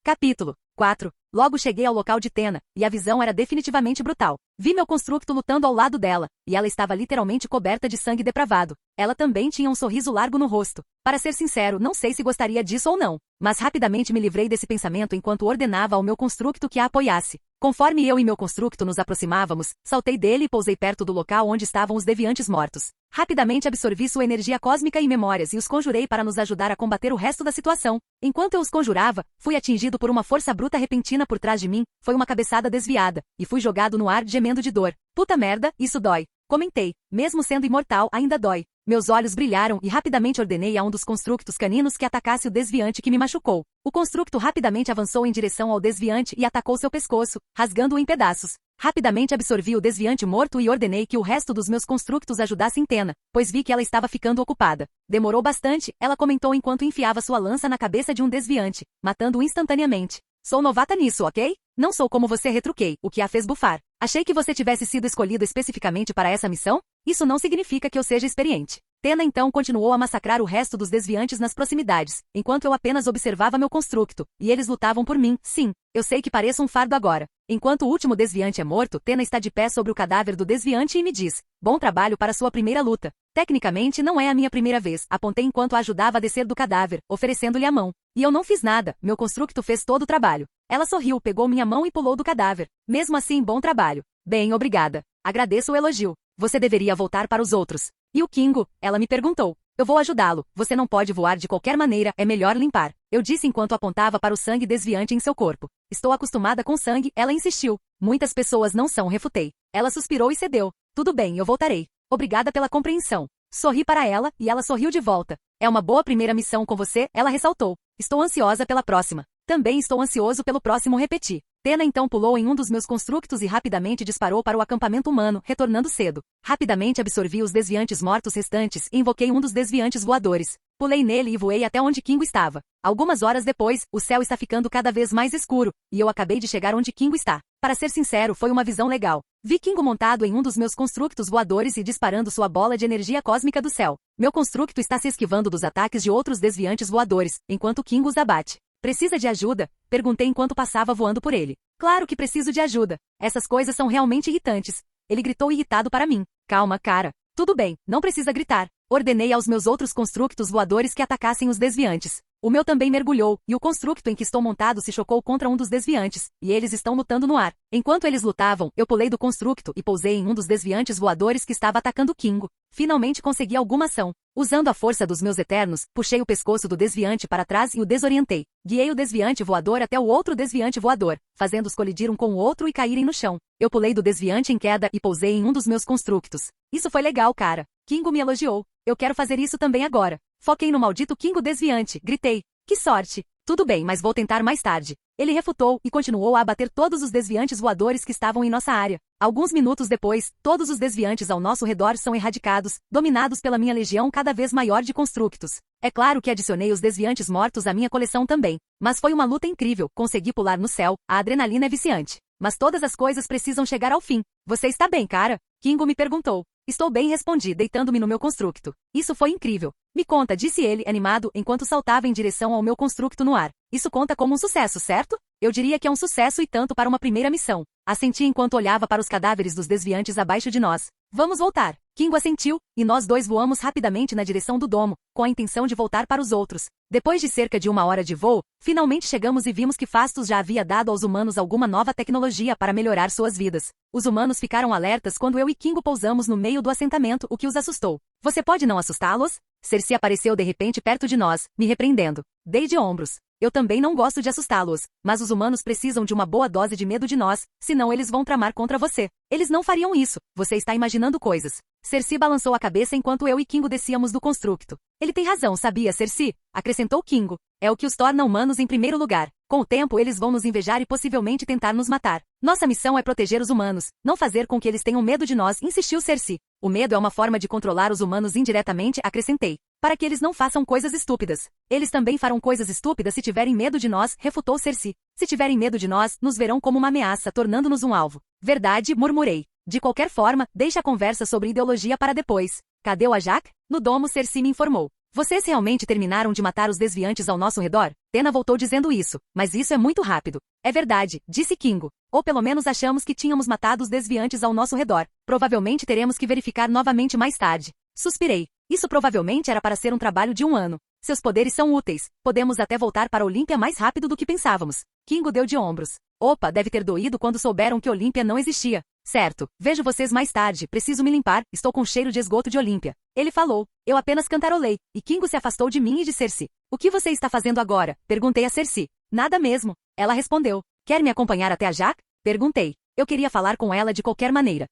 Capítulo 4. Logo cheguei ao local de Tena, e a visão era definitivamente brutal. Vi meu constructo lutando ao lado dela, e ela estava literalmente coberta de sangue depravado. Ela também tinha um sorriso largo no rosto. Para ser sincero, não sei se gostaria disso ou não, mas rapidamente me livrei desse pensamento enquanto ordenava ao meu constructo que a apoiasse. Conforme eu e meu constructo nos aproximávamos, saltei dele e pousei perto do local onde estavam os deviantes mortos. Rapidamente absorvi sua energia cósmica e memórias e os conjurei para nos ajudar a combater o resto da situação. Enquanto eu os conjurava, fui atingido por uma força bruta repentina por trás de mim, foi uma cabeçada desviada, e fui jogado no ar gemendo de dor. Puta merda, isso dói. Comentei. Mesmo sendo imortal, ainda dói. Meus olhos brilharam e rapidamente ordenei a um dos constructos caninos que atacasse o desviante que me machucou. O constructo rapidamente avançou em direção ao desviante e atacou seu pescoço, rasgando-o em pedaços. Rapidamente absorvi o desviante morto e ordenei que o resto dos meus constructos ajudassem Tena, pois vi que ela estava ficando ocupada. Demorou bastante, ela comentou enquanto enfiava sua lança na cabeça de um desviante, matando-o instantaneamente. Sou novata nisso, ok? Não sou como você, retruquei, o que a fez bufar. Achei que você tivesse sido escolhido especificamente para essa missão? Isso não significa que eu seja experiente. Tena então continuou a massacrar o resto dos desviantes nas proximidades, enquanto eu apenas observava meu constructo, e eles lutavam por mim. Sim, eu sei que pareço um fardo agora. Enquanto o último desviante é morto, Tena está de pé sobre o cadáver do desviante e me diz: bom trabalho para sua primeira luta. Tecnicamente não é a minha primeira vez, apontei enquanto a ajudava a descer do cadáver, oferecendo-lhe a mão. E eu não fiz nada, meu constructo fez todo o trabalho. Ela sorriu, pegou minha mão e pulou do cadáver. Mesmo assim, bom trabalho. Bem, obrigada. Agradeço o elogio. Você deveria voltar para os outros. E o Kingo? Ela me perguntou. Eu vou ajudá-lo. Você não pode voar de qualquer maneira, é melhor limpar. Eu disse enquanto apontava para o sangue desviante em seu corpo. Estou acostumada com sangue, ela insistiu. Muitas pessoas não são, refutei. Ela suspirou e cedeu. Tudo bem, eu voltarei. Obrigada pela compreensão. Sorri para ela, e ela sorriu de volta. É uma boa primeira missão com você, ela ressaltou. Estou ansiosa pela próxima. Também estou ansioso pelo próximo, repeti. Tena então pulou em um dos meus constructos e rapidamente disparou para o acampamento humano, retornando cedo. Rapidamente absorvi os desviantes mortos restantes e invoquei um dos desviantes voadores. Pulei nele e voei até onde Kingo estava. Algumas horas depois, o céu está ficando cada vez mais escuro, e eu acabei de chegar onde Kingo está. Para ser sincero, foi uma visão legal. Vi Kingo montado em um dos meus constructos voadores e disparando sua bola de energia cósmica do céu. Meu constructo está se esquivando dos ataques de outros desviantes voadores, enquanto Kingo os abate. Precisa de ajuda? Perguntei enquanto passava voando por ele. Claro que preciso de ajuda. Essas coisas são realmente irritantes. Ele gritou irritado para mim. Calma, cara. Tudo bem, não precisa gritar. Ordenei aos meus outros constructos voadores que atacassem os desviantes. O meu também mergulhou, e o constructo em que estou montado se chocou contra um dos desviantes, e eles estão lutando no ar. Enquanto eles lutavam, eu pulei do constructo e pousei em um dos desviantes voadores que estava atacando Kingo. Finalmente consegui alguma ação. Usando a força dos meus eternos, puxei o pescoço do desviante para trás e o desorientei. Guiei o desviante voador até o outro desviante voador, fazendo-os colidir um com o outro e caírem no chão. Eu pulei do desviante em queda e pousei em um dos meus constructos. Isso foi legal, cara. Kingo me elogiou. Eu quero fazer isso também agora. Foquei no maldito Kingo desviante, gritei. Que sorte! Tudo bem, mas vou tentar mais tarde. Ele refutou e continuou a abater todos os desviantes voadores que estavam em nossa área. Alguns minutos depois, todos os desviantes ao nosso redor são erradicados, dominados pela minha legião cada vez maior de constructos. É claro que adicionei os desviantes mortos à minha coleção também. Mas foi uma luta incrível, consegui pular no céu, a adrenalina é viciante. Mas todas as coisas precisam chegar ao fim. Você está bem, cara? Kingo me perguntou. Estou bem, respondi, deitando-me no meu constructo. Isso foi incrível. Me conta, disse ele, animado, enquanto saltava em direção ao meu constructo no ar. Isso conta como um sucesso, certo? Eu diria que é um sucesso e tanto para uma primeira missão. Assenti enquanto olhava para os cadáveres dos desviantes abaixo de nós. Vamos voltar. Kingo assentiu, e nós dois voamos rapidamente na direção do domo, com a intenção de voltar para os outros. Depois de cerca de 1 hora de voo, finalmente chegamos e vimos que Fastos já havia dado aos humanos alguma nova tecnologia para melhorar suas vidas. Os humanos ficaram alertas quando eu e Kingo pousamos no meio do assentamento, o que os assustou. Você pode não assustá-los? Cersei apareceu de repente perto de nós, me repreendendo. Dei de ombros. Eu também não gosto de assustá-los, mas os humanos precisam de uma boa dose de medo de nós, senão eles vão tramar contra você. Eles não fariam isso, você está imaginando coisas. Cersei balançou a cabeça enquanto eu e Kingo descíamos do constructo. Ele tem razão, sabia, Cersei? Acrescentou Kingo. É o que os torna humanos em primeiro lugar. Com o tempo eles vão nos invejar e possivelmente tentar nos matar. Nossa missão é proteger os humanos, não fazer com que eles tenham medo de nós, insistiu Cersei. O medo é uma forma de controlar os humanos indiretamente, acrescentei. Para que eles não façam coisas estúpidas. Eles também farão coisas estúpidas se tiverem medo de nós, refutou Cersei. Se tiverem medo de nós, nos verão como uma ameaça, tornando-nos um alvo. Verdade, murmurei. De qualquer forma, deixe a conversa sobre ideologia para depois. Cadê o Ajak? No domo, Cersei me informou. Vocês realmente terminaram de matar os desviantes ao nosso redor? Tena voltou dizendo isso, mas isso é muito rápido. É verdade, disse Kingo. Ou pelo menos achamos que tínhamos matado os desviantes ao nosso redor. Provavelmente teremos que verificar novamente mais tarde. Suspirei. Isso provavelmente era para ser um trabalho de 1 ano. Seus poderes são úteis. Podemos até voltar para Olímpia mais rápido do que pensávamos. Kingo deu de ombros. Opa, deve ter doído quando souberam que Olímpia não existia. Certo, vejo vocês mais tarde, preciso me limpar, estou com cheiro de esgoto de Olímpia. Ele falou. Eu apenas cantarolei, e Kingo se afastou de mim e de Cersei. O que você está fazendo agora? Perguntei a Cersei. Nada mesmo. Ela respondeu. Quer me acompanhar até a Jack? Perguntei. Eu queria falar com ela de qualquer maneira.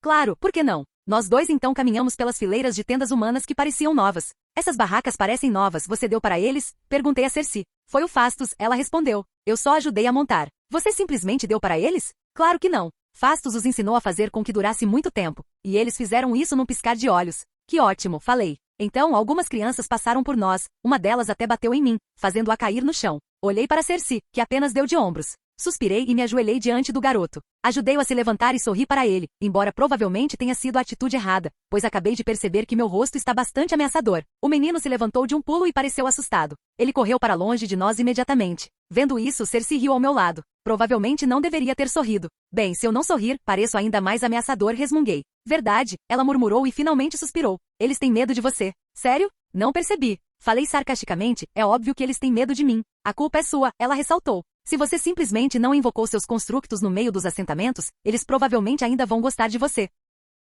Claro, por que não? Nós dois então caminhamos pelas fileiras de tendas humanas que pareciam novas. Essas barracas parecem novas, você deu para eles? Perguntei a Cersei. Foi o Fastos, ela respondeu. Eu só ajudei a montar. Você simplesmente deu para eles? Claro que não. Fastos os ensinou a fazer com que durasse muito tempo. E eles fizeram isso num piscar de olhos. Que ótimo, falei. Então algumas crianças passaram por nós, uma delas até bateu em mim, fazendo-a cair no chão. Olhei para Cersei, que apenas deu de ombros. Suspirei e me ajoelhei diante do garoto. Ajudei-o a se levantar e sorri para ele, embora provavelmente tenha sido a atitude errada, pois acabei de perceber que meu rosto está bastante ameaçador. O menino se levantou de um pulo e pareceu assustado. Ele correu para longe de nós imediatamente. Vendo isso, Cersei riu ao meu lado. Provavelmente não deveria ter sorrido. Bem, se eu não sorrir, pareço ainda mais ameaçador, resmunguei. Verdade, ela murmurou e finalmente suspirou. Eles têm medo de você. Sério? Não percebi. Falei sarcasticamente, é óbvio que eles têm medo de mim. A culpa é sua, ela ressaltou. Se você simplesmente não invocou seus constructos no meio dos assentamentos, eles provavelmente ainda vão gostar de você.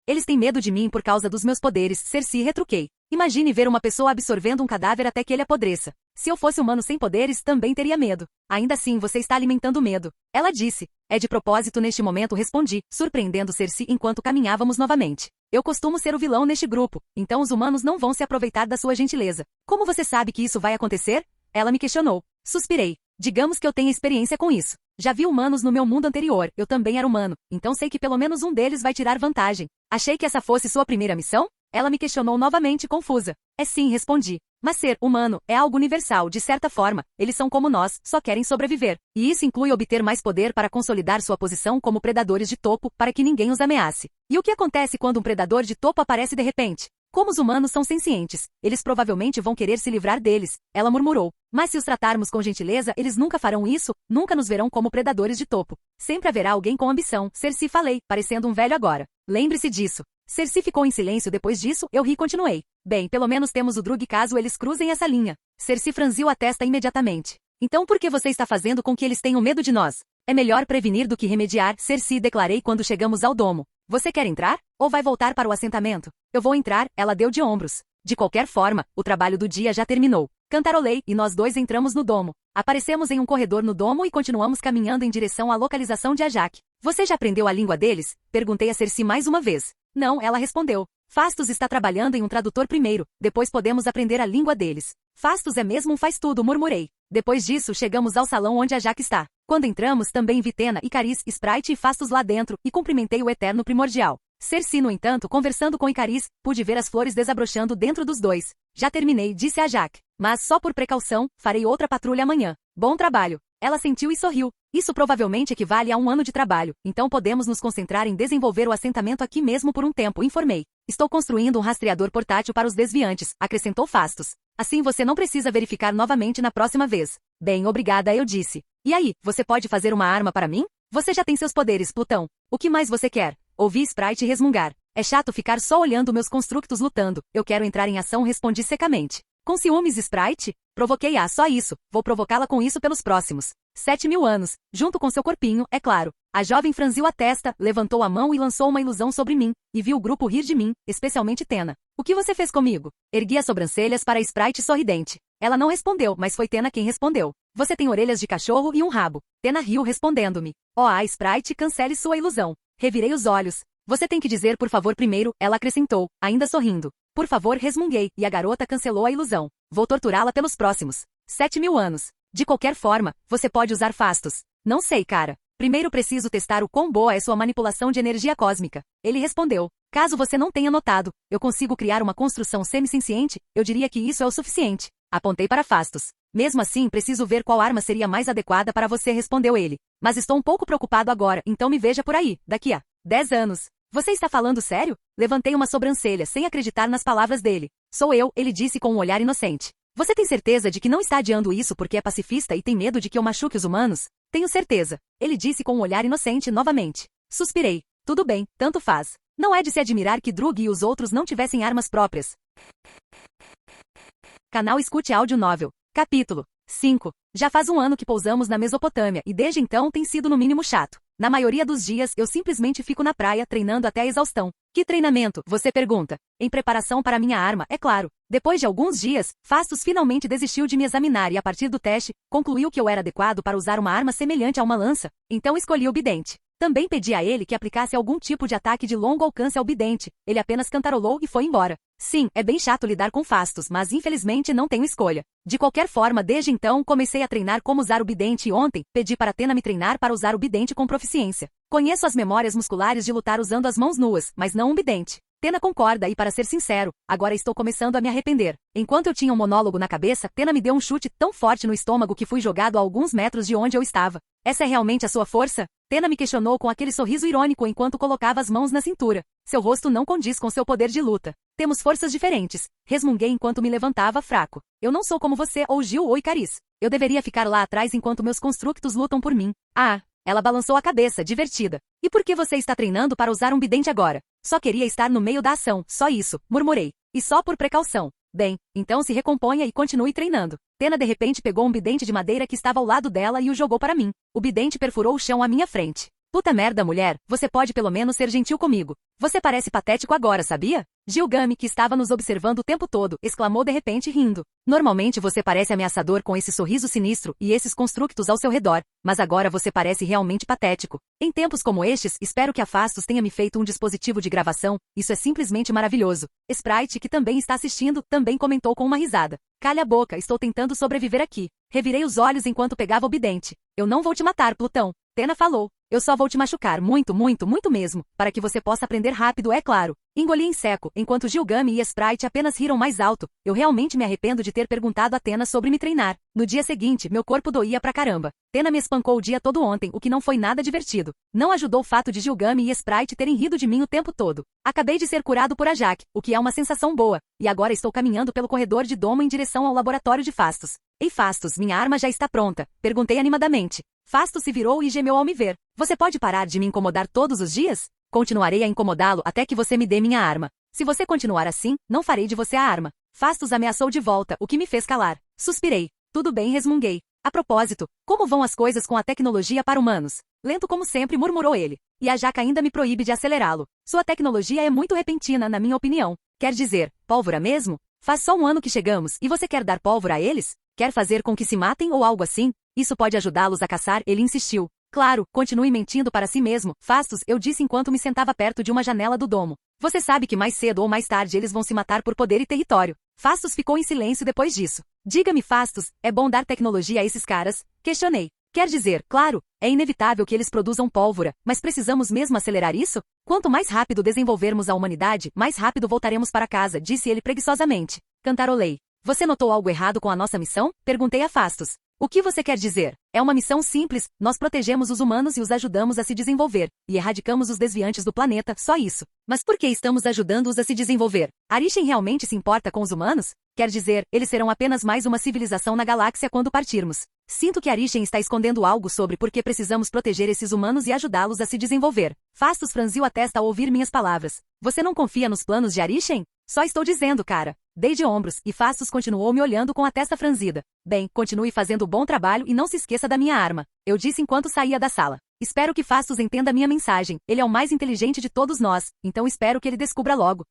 Eles têm medo de mim por causa dos meus poderes, Cersei, retruquei. Imagine ver uma pessoa absorvendo um cadáver até que ele apodreça. Se eu fosse humano sem poderes, também teria medo. Ainda assim, você está alimentando medo. Ela disse. É de propósito neste momento, respondi, surpreendendo Cersei enquanto caminhávamos novamente. Eu costumo ser o vilão neste grupo, então os humanos não vão se aproveitar da sua gentileza. Como você sabe que isso vai acontecer? Ela me questionou. Suspirei. Digamos que eu tenha experiência com isso. Já vi humanos no meu mundo anterior, eu também era humano, então sei que pelo menos um deles vai tirar vantagem. Achei que essa fosse sua primeira missão? Ela me questionou novamente, confusa. É sim, respondi. Mas ser humano é algo universal, de certa forma. Eles são como nós, só querem sobreviver. E isso inclui obter mais poder para consolidar sua posição como predadores de topo, para que ninguém os ameace. E o que acontece quando um predador de topo aparece de repente? Como os humanos são sencientes, eles provavelmente vão querer se livrar deles, ela murmurou. Mas se os tratarmos com gentileza, eles nunca farão isso, nunca nos verão como predadores de topo. Sempre haverá alguém com ambição, Cersei, falei, parecendo um velho agora. Lembre-se disso. Cersei ficou em silêncio depois disso, eu ri e continuei. Bem, pelo menos temos o Drug caso eles cruzem essa linha. Cersei franziu a testa imediatamente. Então por que você está fazendo com que eles tenham medo de nós? É melhor prevenir do que remediar, Cersei, declarei quando chegamos ao domo. Você quer entrar? Ou vai voltar para o assentamento? Eu vou entrar, ela deu de ombros. De qualquer forma, o trabalho do dia já terminou. Cantarolei, e nós dois entramos no domo. Aparecemos em um corredor no domo e continuamos caminhando em direção à localização de Ajak. Você já aprendeu a língua deles? Perguntei a Cersei mais uma vez. Não, ela respondeu. Fastos está trabalhando em um tradutor primeiro, depois podemos aprender a língua deles. Fastos é mesmo um faz-tudo, murmurei. Depois disso, chegamos ao salão onde Ajak está. Quando entramos, também vi Tena, Ikaris, Sprite e Fastos lá dentro, e cumprimentei o Eterno Primordial. Cersei, no entanto, conversando com Ikaris, pude ver as flores desabrochando dentro dos dois. Já terminei, disse Ajak. Mas só por precaução, farei outra patrulha amanhã. Bom trabalho. Ela sentiu e sorriu. Isso provavelmente equivale a 1 ano de trabalho, então podemos nos concentrar em desenvolver o assentamento aqui mesmo por um tempo, informei. Estou construindo um rastreador portátil para os desviantes, acrescentou Fastos. Assim você não precisa verificar novamente na próxima vez. Bem, obrigada, eu disse. E aí, você pode fazer uma arma para mim? Você já tem seus poderes, Plutão. O que mais você quer? Ouvi Sprite resmungar. É chato ficar só olhando meus constructos lutando. Eu quero entrar em ação, respondi secamente. Com ciúmes, Sprite? Provoquei-a, só isso. Vou provocá-la com isso pelos próximos 7.000 anos, junto com seu corpinho, é claro. A jovem franziu a testa, levantou a mão e lançou uma ilusão sobre mim, e viu o grupo rir de mim, especialmente Tena. O que você fez comigo? Ergui as sobrancelhas para a Sprite sorridente. Ela não respondeu, mas foi Tena quem respondeu. Você tem orelhas de cachorro e um rabo. Tena riu respondendo-me. Sprite, cancele sua ilusão. Revirei os olhos. Você tem que dizer por favor primeiro, ela acrescentou, ainda sorrindo. Por favor, resmunguei, e a garota cancelou a ilusão. Vou torturá-la pelos próximos 7.000 anos. De qualquer forma, você pode usar fastos. Não sei, cara. Primeiro preciso testar o quão boa é sua manipulação de energia cósmica. Ele respondeu. Caso você não tenha notado, eu consigo criar uma construção semi-senciente, eu diria que isso é o suficiente. Apontei para fastos. Mesmo assim, preciso ver qual arma seria mais adequada para você, respondeu ele. Mas estou um pouco preocupado agora, então me veja por aí, daqui a 10 anos. Você está falando sério? Levantei uma sobrancelha, sem acreditar nas palavras dele. Sou eu, ele disse com um olhar inocente. Você tem certeza de que não está adiando isso porque é pacifista e tem medo de que eu machuque os humanos? Tenho certeza. Ele disse com um olhar inocente novamente. Suspirei. Tudo bem, tanto faz. Não é de se admirar que Drug e os outros não tivessem armas próprias. Canal Escute Áudio Novel. Capítulo 5. Já faz um ano que pousamos na Mesopotâmia e desde então tem sido no mínimo chato. Na maioria dos dias, eu simplesmente fico na praia treinando até a exaustão. Que treinamento? Você pergunta. Em preparação para minha arma, é claro. Depois de alguns dias, Fastos finalmente desistiu de me examinar e a partir do teste, concluiu que eu era adequado para usar uma arma semelhante a uma lança. Então escolhi o bidente. Também pedi a ele que aplicasse algum tipo de ataque de longo alcance ao bidente. Ele apenas cantarolou e foi embora. Sim, é bem chato lidar com Fastos, mas infelizmente não tenho escolha. De qualquer forma, desde então, comecei a treinar como usar o bidente e ontem, pedi para Tena me treinar para usar o bidente com proficiência. Conheço as memórias musculares de lutar usando as mãos nuas, mas não um bidente. Tena concorda e, para ser sincero, agora estou começando a me arrepender. Enquanto eu tinha um monólogo na cabeça, Tena me deu um chute tão forte no estômago que fui jogado a alguns metros de onde eu estava. Essa é realmente a sua força? Tena me questionou com aquele sorriso irônico enquanto colocava as mãos na cintura. Seu rosto não condiz com seu poder de luta. Temos forças diferentes. Resmunguei enquanto me levantava fraco. Eu não sou como você ou Gil ou Icaris. Eu deveria ficar lá atrás enquanto meus constructos lutam por mim. Ela balançou a cabeça, divertida. E por que você está treinando para usar um bidente agora? Só queria estar no meio da ação, só isso, murmurei. E só por precaução. Bem, então se recomponha e continue treinando. Tena de repente pegou um bidente de madeira que estava ao lado dela e o jogou para mim. O bidente perfurou o chão à minha frente. Puta merda, mulher, você pode pelo menos ser gentil comigo. Você parece patético agora, sabia? Gilgami, que estava nos observando o tempo todo, exclamou de repente rindo. Normalmente você parece ameaçador com esse sorriso sinistro e esses constructos ao seu redor, mas agora você parece realmente patético. Em tempos como estes, espero que a Fastos tenha me feito um dispositivo de gravação, isso é simplesmente maravilhoso. Sprite, que também está assistindo, também comentou com uma risada. Calha a boca, estou tentando sobreviver aqui. Revirei os olhos enquanto pegava o bidente. Eu não vou te matar, Plutão. Tena falou. Eu só vou te machucar muito, muito, muito mesmo, para que você possa aprender rápido, é claro. Engoli em seco, enquanto Gilgami e Sprite apenas riram mais alto. Eu realmente me arrependo de ter perguntado a Tena sobre me treinar. No dia seguinte, meu corpo doía pra caramba. Tena me espancou o dia todo ontem, o que não foi nada divertido. Não ajudou o fato de Gilgami e Sprite terem rido de mim o tempo todo. Acabei de ser curado por Ajak, o que é uma sensação boa, e agora estou caminhando pelo corredor de domo em direção ao laboratório de Fastos. Ei Fastos, minha arma já está pronta, perguntei animadamente. Fastos se virou e gemeu ao me ver. Você pode parar de me incomodar todos os dias? Continuarei a incomodá-lo até que você me dê minha arma. Se você continuar assim, não farei de você a arma. Fastos ameaçou de volta, o que me fez calar. Suspirei. Tudo bem, resmunguei. A propósito, como vão as coisas com a tecnologia para humanos? Lento como sempre, murmurou ele. E a Jaca ainda me proíbe de acelerá-lo. Sua tecnologia é muito repentina, na minha opinião. Quer dizer, pólvora mesmo? Faz só um ano que chegamos, e você quer dar pólvora a eles? Quer fazer com que se matem ou algo assim? Isso pode ajudá-los a caçar, ele insistiu. Claro, continue mentindo para si mesmo, Fastos, eu disse enquanto me sentava perto de uma janela do domo. Você sabe que mais cedo ou mais tarde eles vão se matar por poder e território. Fastos ficou em silêncio depois disso. Diga-me, Fastos, é bom dar tecnologia a esses caras? Questionei. Quer dizer, claro, é inevitável que eles produzam pólvora, mas precisamos mesmo acelerar isso? Quanto mais rápido desenvolvermos a humanidade, mais rápido voltaremos para casa, disse ele preguiçosamente. Cantarolei. Você notou algo errado com a nossa missão? Perguntei a Fastos. O que você quer dizer? É uma missão simples, nós protegemos os humanos e os ajudamos a se desenvolver, e erradicamos os desviantes do planeta, só isso. Mas por que estamos ajudando-os a se desenvolver? Arishem realmente se importa com os humanos? Quer dizer, eles serão apenas mais uma civilização na galáxia quando partirmos. Sinto que Arishem está escondendo algo sobre por que precisamos proteger esses humanos e ajudá-los a se desenvolver. Fastos franziu a testa ao ouvir minhas palavras. Você não confia nos planos de Arishem? Só estou dizendo, cara. Dei de ombros, e Fastos continuou me olhando com a testa franzida. Bem, continue fazendo bom trabalho e não se esqueça da minha arma. Eu disse enquanto saía da sala. Espero que Fastos entenda minha mensagem. Ele é o mais inteligente de todos nós, então espero que ele descubra logo.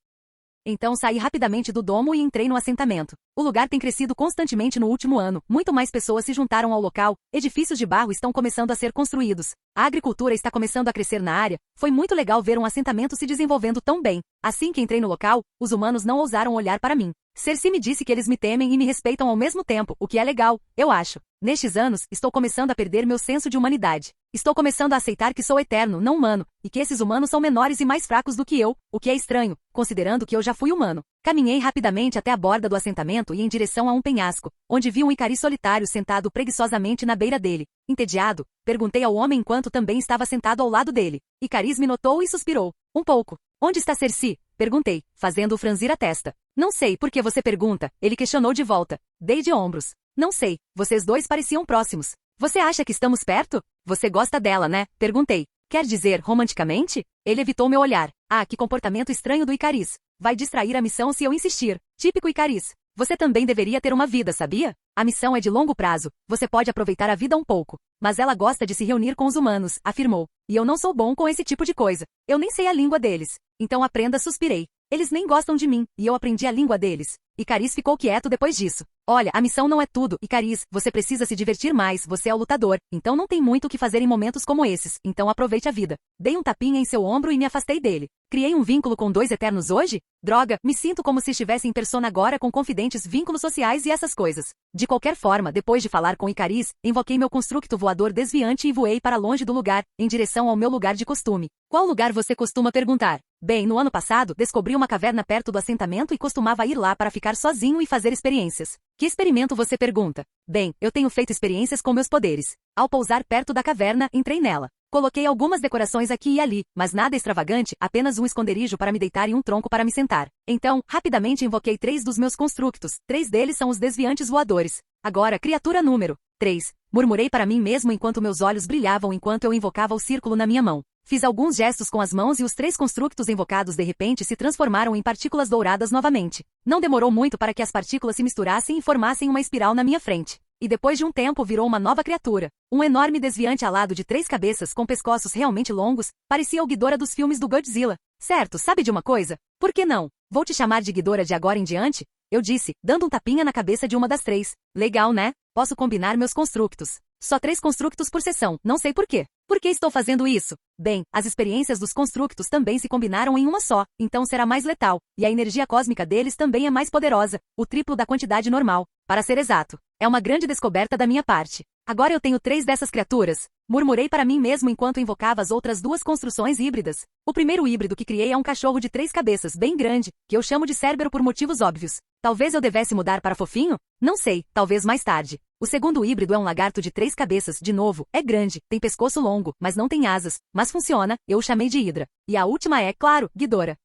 Então saí rapidamente do domo e entrei no assentamento. O lugar tem crescido constantemente no último ano, muito mais pessoas se juntaram ao local, edifícios de barro estão começando a ser construídos. A agricultura está começando a crescer na área, foi muito legal ver um assentamento se desenvolvendo tão bem. Assim que entrei no local, os humanos não ousaram olhar para mim. Cersei me disse que eles me temem e me respeitam ao mesmo tempo, o que é legal, eu acho. Nestes anos, estou começando a perder meu senso de humanidade. Estou começando a aceitar que sou eterno, não humano, e que esses humanos são menores e mais fracos do que eu, o que é estranho, considerando que eu já fui humano. Caminhei rapidamente até a borda do assentamento e em direção a um penhasco, onde vi um Icari solitário sentado preguiçosamente na beira dele. Entediado, perguntei ao homem enquanto também estava sentado ao lado dele. Icaris me notou e suspirou. Um pouco. Onde está Cersei? Perguntei, fazendo-o franzir a testa. Não sei por que você pergunta, ele questionou de volta. Dei de ombros. Não sei, vocês dois pareciam próximos. Você acha que estamos perto? Você gosta dela, né? Perguntei. Quer dizer, romanticamente? Ele evitou meu olhar. Ah, que comportamento estranho do Icaris. Vai distrair a missão se eu insistir. Típico Icaris. Você também deveria ter uma vida, sabia? A missão é de longo prazo, você pode aproveitar a vida um pouco. Mas ela gosta de se reunir com os humanos, afirmou. E eu não sou bom com esse tipo de coisa. Eu nem sei a língua deles. Então aprenda, suspirei. Eles nem gostam de mim, e eu aprendi a língua deles. Icaris ficou quieto depois disso. Olha, a missão não é tudo, Icaris, você precisa se divertir mais, você é o lutador, então não tem muito o que fazer em momentos como esses, então aproveite a vida. Dei um tapinha em seu ombro e me afastei dele. Criei um vínculo com dois eternos hoje? Droga, me sinto como se estivesse em persona agora com confidentes vínculos sociais e essas coisas. De qualquer forma, depois de falar com Icaris, invoquei meu constructo voador desviante e voei para longe do lugar, em direção ao meu lugar de costume. Qual lugar você costuma perguntar? Bem, no ano passado, descobri uma caverna perto do assentamento e costumava ir lá para ficar sozinho e fazer experiências. Que experimento você pergunta? Bem, eu tenho feito experiências com meus poderes. Ao pousar perto da caverna, entrei nela. Coloquei algumas decorações aqui e ali, mas nada extravagante, apenas um esconderijo para me deitar e um tronco para me sentar. Então, rapidamente invoquei 3 dos meus constructos, 3 deles são os desviantes voadores. Agora, criatura número 3. Murmurei para mim mesmo enquanto meus olhos brilhavam enquanto eu invocava o círculo na minha mão. Fiz alguns gestos com as mãos e os 3 constructos invocados de repente se transformaram em partículas douradas novamente. Não demorou muito para que as partículas se misturassem e formassem uma espiral na minha frente. E depois de um tempo virou uma nova criatura. Um enorme desviante alado de 3 cabeças com pescoços realmente longos, parecia o Ghidorah dos filmes do Godzilla. Certo, sabe de uma coisa? Por que não? Vou te chamar de Ghidorah de agora em diante? Eu disse, dando um tapinha na cabeça de uma das 3. Legal, né? Posso combinar meus constructos. Só 3 constructos por sessão, não sei por quê. Por que estou fazendo isso? Bem, as experiências dos constructos também se combinaram em uma só, então será mais letal, e a energia cósmica deles também é mais poderosa, o triplo da quantidade normal, para ser exato. É uma grande descoberta da minha parte. Agora eu tenho 3 dessas criaturas. Murmurei para mim mesmo enquanto invocava as outras 2 construções híbridas. O primeiro híbrido que criei é um cachorro de 3 cabeças, bem grande, que eu chamo de Cérbero por motivos óbvios. Talvez eu devesse mudar para fofinho? Não sei, talvez mais tarde. O segundo híbrido é um lagarto de 3 cabeças, de novo, é grande, tem pescoço longo, mas não tem asas, mas funciona, eu o chamei de Hidra. E a última é, claro, Ghidorah.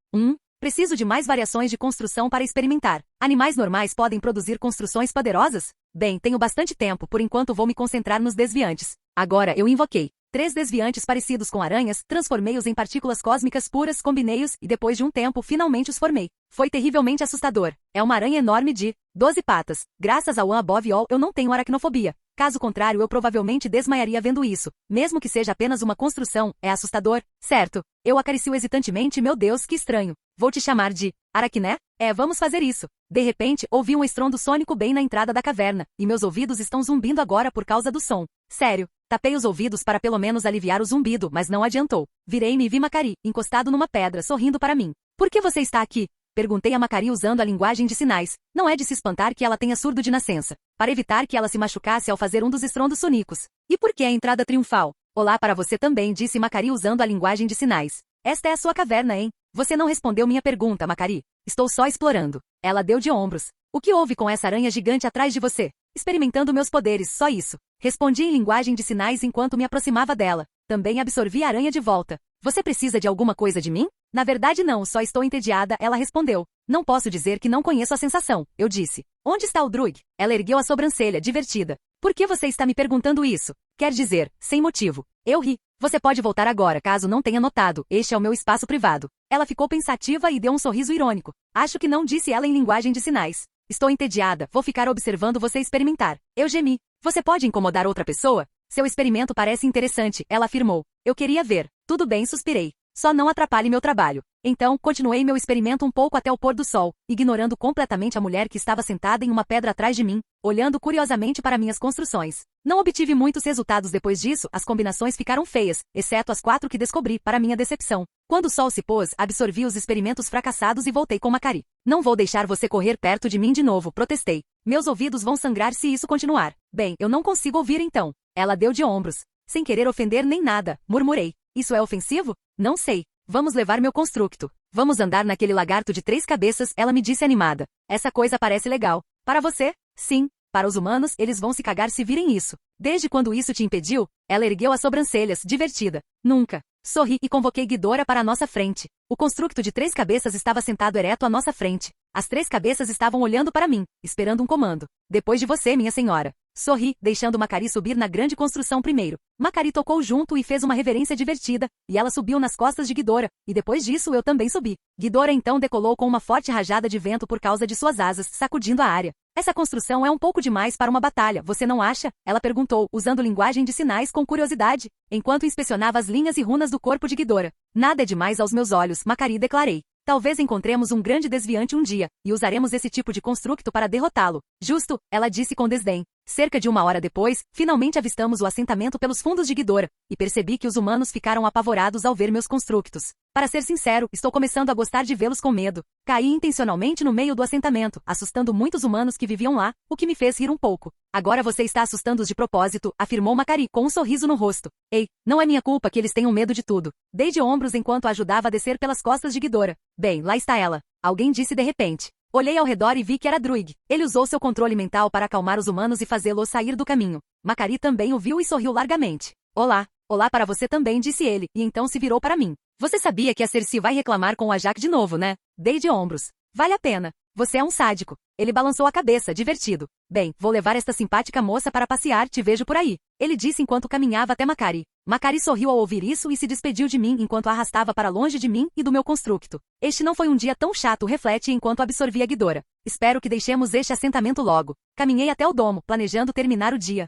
Preciso de mais variações de construção para experimentar. Animais normais podem produzir construções poderosas? Bem, tenho bastante tempo, por enquanto vou me concentrar nos desviantes. Agora eu invoquei 3 desviantes parecidos com aranhas, transformei-os em partículas cósmicas puras, combinei-os, e depois de um tempo finalmente os formei. Foi terrivelmente assustador. É uma aranha enorme de 12 patas. Graças ao One Above All eu não tenho aracnofobia. Caso contrário eu provavelmente desmaiaria vendo isso. Mesmo que seja apenas uma construção, é assustador, certo? Eu acaricio hesitantemente, meu Deus, que estranho. Vou te chamar de Aracné? Vamos fazer isso. De repente, ouvi um estrondo sônico bem na entrada da caverna, e meus ouvidos estão zumbindo agora por causa do som. Sério. Tapei os ouvidos para pelo menos aliviar o zumbido, mas não adiantou. Virei-me e vi Macari, encostado numa pedra, sorrindo para mim. Por que você está aqui? Perguntei a Macari usando a linguagem de sinais. Não é de se espantar que ela tenha surdo de nascença. Para evitar que ela se machucasse ao fazer um dos estrondos sonicos. E por que a entrada triunfal? Olá para você também, disse Macari usando a linguagem de sinais. Esta é a sua caverna, hein? Você não respondeu minha pergunta, Macari. Estou só explorando. Ela deu de ombros. O que houve com essa aranha gigante atrás de você? experimentando meus poderes, só isso. Respondi em linguagem de sinais enquanto me aproximava dela. Também absorvi a aranha de volta. Você precisa de alguma coisa de mim? Na verdade não, só estou entediada, ela respondeu. Não posso dizer que não conheço a sensação, eu disse. Onde está o Druig? Ela ergueu a sobrancelha, divertida. Por que você está me perguntando isso? Quer dizer, sem motivo. Eu ri. Você pode voltar agora, caso não tenha notado. Este é o meu espaço privado. Ela ficou pensativa e deu um sorriso irônico. Acho que não disse ela em linguagem de sinais. Estou entediada, vou ficar observando você experimentar. Eu gemi. Você pode incomodar outra pessoa? Seu experimento parece interessante, ela afirmou. Eu queria ver. Tudo bem, suspirei. Só não atrapalhe meu trabalho. Então, continuei meu experimento um pouco até o pôr do sol, ignorando completamente a mulher que estava sentada em uma pedra atrás de mim, olhando curiosamente para minhas construções. Não obtive muitos resultados depois disso, as combinações ficaram feias, exceto as 4 que descobri, para minha decepção. Quando o sol se pôs, absorvi os experimentos fracassados e voltei com Macari. Não vou deixar você correr perto de mim de novo, protestei. Meus ouvidos vão sangrar se isso continuar. Bem, eu não consigo ouvir então. Ela deu de ombros. Sem querer ofender nem nada, murmurei. Isso é ofensivo? Não sei. Vamos levar meu constructo. Vamos andar naquele lagarto de 3 cabeças, ela me disse animada. Essa coisa parece legal. Para você? Sim. Para os humanos, eles vão se cagar se virem isso. Desde quando isso te impediu? Ela ergueu as sobrancelhas, divertida. Nunca. Sorri e convoquei Ghidorah para a nossa frente. O constructo de 3 cabeças estava sentado ereto à nossa frente. As 3 cabeças estavam olhando para mim, esperando um comando. Depois de você, minha senhora. Sorri, deixando Macari subir na grande construção primeiro. Macari tocou junto e fez uma reverência divertida, e ela subiu nas costas de Ghidorah, e depois disso eu também subi. Ghidorah então decolou com uma forte rajada de vento por causa de suas asas, sacudindo a área. Essa construção é um pouco demais para uma batalha, você não acha? Ela perguntou, usando linguagem de sinais com curiosidade, enquanto inspecionava as linhas e runas do corpo de Ghidorah. Nada é demais aos meus olhos, Macari declarei. Talvez encontremos um grande desviante um dia, e usaremos esse tipo de constructo para derrotá-lo. Justo, ela disse com desdém. Cerca de 1 hora depois, finalmente avistamos o assentamento pelos fundos de Ghidorah, e percebi que os humanos ficaram apavorados ao ver meus constructos. Para ser sincero, estou começando a gostar de vê-los com medo. Caí intencionalmente no meio do assentamento, assustando muitos humanos que viviam lá, o que me fez rir um pouco. Agora você está assustando-os de propósito, afirmou Macari, com um sorriso no rosto. Ei, não é minha culpa que eles tenham medo de tudo. Dei de ombros enquanto a ajudava a descer pelas costas de Ghidorah. Bem, lá está ela. Alguém disse de repente. Olhei ao redor e vi que era Druig. Ele usou seu controle mental para acalmar os humanos e fazê-los sair do caminho. Macari também o viu e sorriu largamente. Olá. Olá para você também, disse ele, e então se virou para mim. Você sabia que a Cersei vai reclamar com o Ajak de novo, né? Dei de ombros. Vale a pena. Você é um sádico. Ele balançou a cabeça, divertido. Bem, vou levar esta simpática moça para passear, te vejo por aí. Ele disse enquanto caminhava até Macari. Macari sorriu ao ouvir isso e se despediu de mim enquanto a arrastava para longe de mim e do meu constructo. Este não foi um dia tão chato, reflete enquanto absorvia Ghidorah. Espero que deixemos este assentamento logo. Caminhei até o domo, planejando terminar o dia.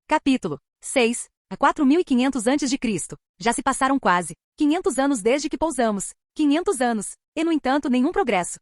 Capítulo 6. A 4500 a.C. Já se passaram quase 500 anos desde que pousamos. 500 anos. E, no entanto, nenhum progresso.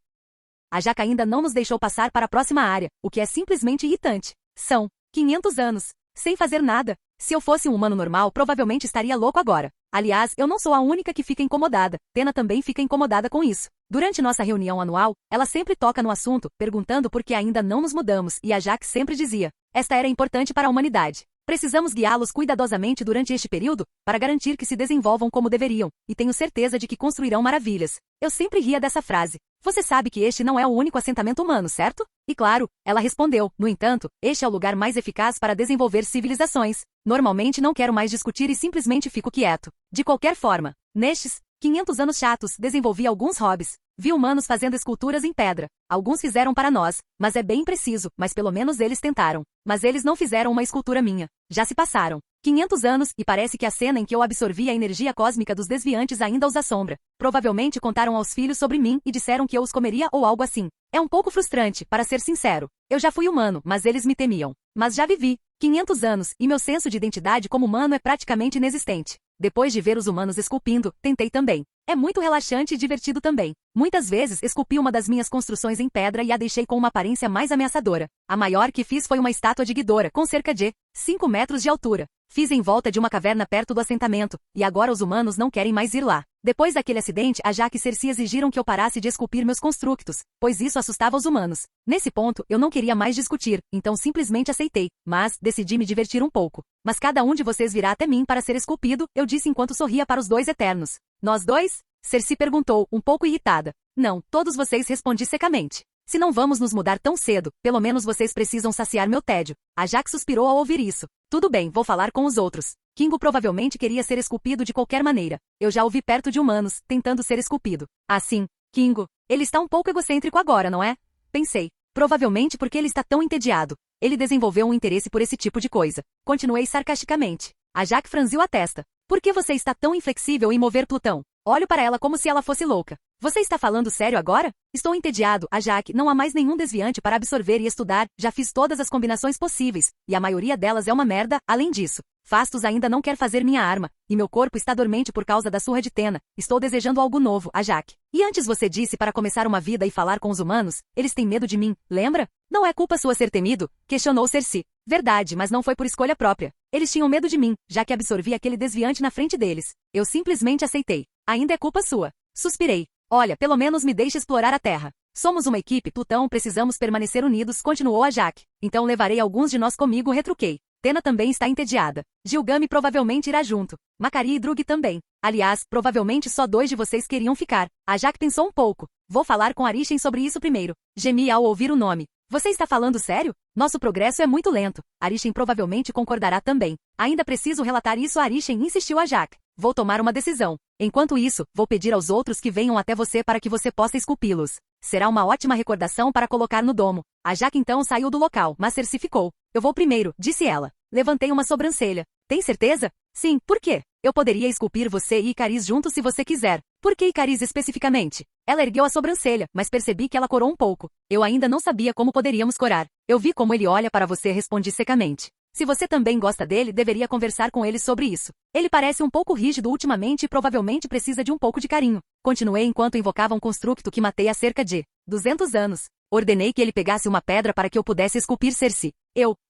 A Jaca ainda não nos deixou passar para a próxima área, o que é simplesmente irritante. São 500 anos. Sem fazer nada. Se eu fosse um humano normal, provavelmente estaria louco agora. Aliás, eu não sou a única que fica incomodada. Tena também fica incomodada com isso. Durante nossa reunião anual, ela sempre toca no assunto, perguntando por que ainda não nos mudamos, e a Jaque sempre dizia. Esta era importante para a humanidade. Precisamos guiá-los cuidadosamente durante este período, para garantir que se desenvolvam como deveriam, e tenho certeza de que construirão maravilhas. Eu sempre ria dessa frase. Você sabe que este não é o único assentamento humano, certo? E claro, ela respondeu. No entanto, este é o lugar mais eficaz para desenvolver civilizações. Normalmente não quero mais discutir e simplesmente fico quieto. De qualquer forma, nestes 500 anos chatos, desenvolvi alguns hobbies. Vi humanos fazendo esculturas em pedra. Alguns fizeram para nós, mas é bem impreciso, mas pelo menos eles tentaram. Mas eles não fizeram uma escultura minha. Já se passaram 500 anos, e parece que a cena em que eu absorvi a energia cósmica dos desviantes ainda os assombra. Provavelmente contaram aos filhos sobre mim e disseram que eu os comeria ou algo assim. É um pouco frustrante, para ser sincero. Eu já fui humano, mas eles me temiam. Mas já vivi 500 anos, e meu senso de identidade como humano é praticamente inexistente. Depois de ver os humanos esculpindo, tentei também. É muito relaxante e divertido também. Muitas vezes esculpi uma das minhas construções em pedra e a deixei com uma aparência mais ameaçadora. A maior que fiz foi uma estátua de Ghidorah, com cerca de 5 metros de altura. Fiz em volta de uma caverna perto do assentamento, e agora os humanos não querem mais ir lá. Depois daquele acidente, a Jaque e Cersei exigiram que eu parasse de esculpir meus constructos, pois isso assustava os humanos. Nesse ponto, eu não queria mais discutir, então simplesmente aceitei, mas decidi me divertir um pouco. Mas cada um de vocês virá até mim para ser esculpido, eu disse enquanto sorria para os 2 Eternos. Nós 2? Cersei perguntou, um pouco irritada. Não, todos vocês, respondi secamente. Se não vamos nos mudar tão cedo, pelo menos vocês precisam saciar meu tédio. A Jaque suspirou ao ouvir isso. Tudo bem, vou falar com os outros. Kingo provavelmente queria ser esculpido de qualquer maneira. Eu já o vi perto de humanos, tentando ser esculpido. Assim, Kingo, ele está um pouco egocêntrico agora, não é? Pensei. Provavelmente porque ele está tão entediado. Ele desenvolveu um interesse por esse tipo de coisa. Continuei sarcasticamente. A Jaque franziu a testa. Por que você está tão inflexível em mover Plutão? Olho para ela como se ela fosse louca. Você está falando sério agora? Estou entediado, a Jaque. Não há mais nenhum desviante para absorver e estudar. Já fiz todas as combinações possíveis, e a maioria delas é uma merda. Além disso, Fastos ainda não quer fazer minha arma, e meu corpo está dormente por causa da surra de Tena. Estou desejando algo novo, a Jaque. E antes você disse para começar uma vida e falar com os humanos, eles têm medo de mim, lembra? Não é culpa sua ser temido? Questionou Cersei. Verdade, mas não foi por escolha própria. Eles tinham medo de mim, já que absorvi aquele desviante na frente deles. Eu simplesmente aceitei. Ainda é culpa sua. Suspirei. Olha, pelo menos me deixe explorar a Terra. Somos uma equipe, Plutão, precisamos permanecer unidos, continuou a Jaque. Então levarei alguns de nós comigo, retruquei. Tena também está entediada. Gilgame provavelmente irá junto. Makari e Drug também. Aliás, provavelmente só 2 de vocês queriam ficar. A Jaque pensou um pouco. Vou falar com Arishem sobre isso primeiro. Gemi ao ouvir o nome. Você está falando sério? Nosso progresso é muito lento. Arishem provavelmente concordará também. Ainda preciso relatar isso a Arishem, insistiu a Jaque. Vou tomar uma decisão. Enquanto isso, vou pedir aos outros que venham até você para que você possa esculpi-los. Será uma ótima recordação para colocar no domo. A Jaque então saiu do local, mas Cersei ficou. Eu vou primeiro, disse ela. Levantei uma sobrancelha. Tem certeza? Sim, por quê? Eu poderia esculpir você e Ikaris juntos se você quiser. Por que Ikaris especificamente? Ela ergueu a sobrancelha, mas percebi que ela corou um pouco. Eu ainda não sabia como poderíamos corar. Eu vi como ele olha para você, respondi secamente. Se você também gosta dele, deveria conversar com ele sobre isso. Ele parece um pouco rígido ultimamente e provavelmente precisa de um pouco de carinho. Continuei enquanto invocava um constructo que matei há cerca de 200 anos. Ordenei que ele pegasse uma pedra para que eu pudesse esculpir Cersei.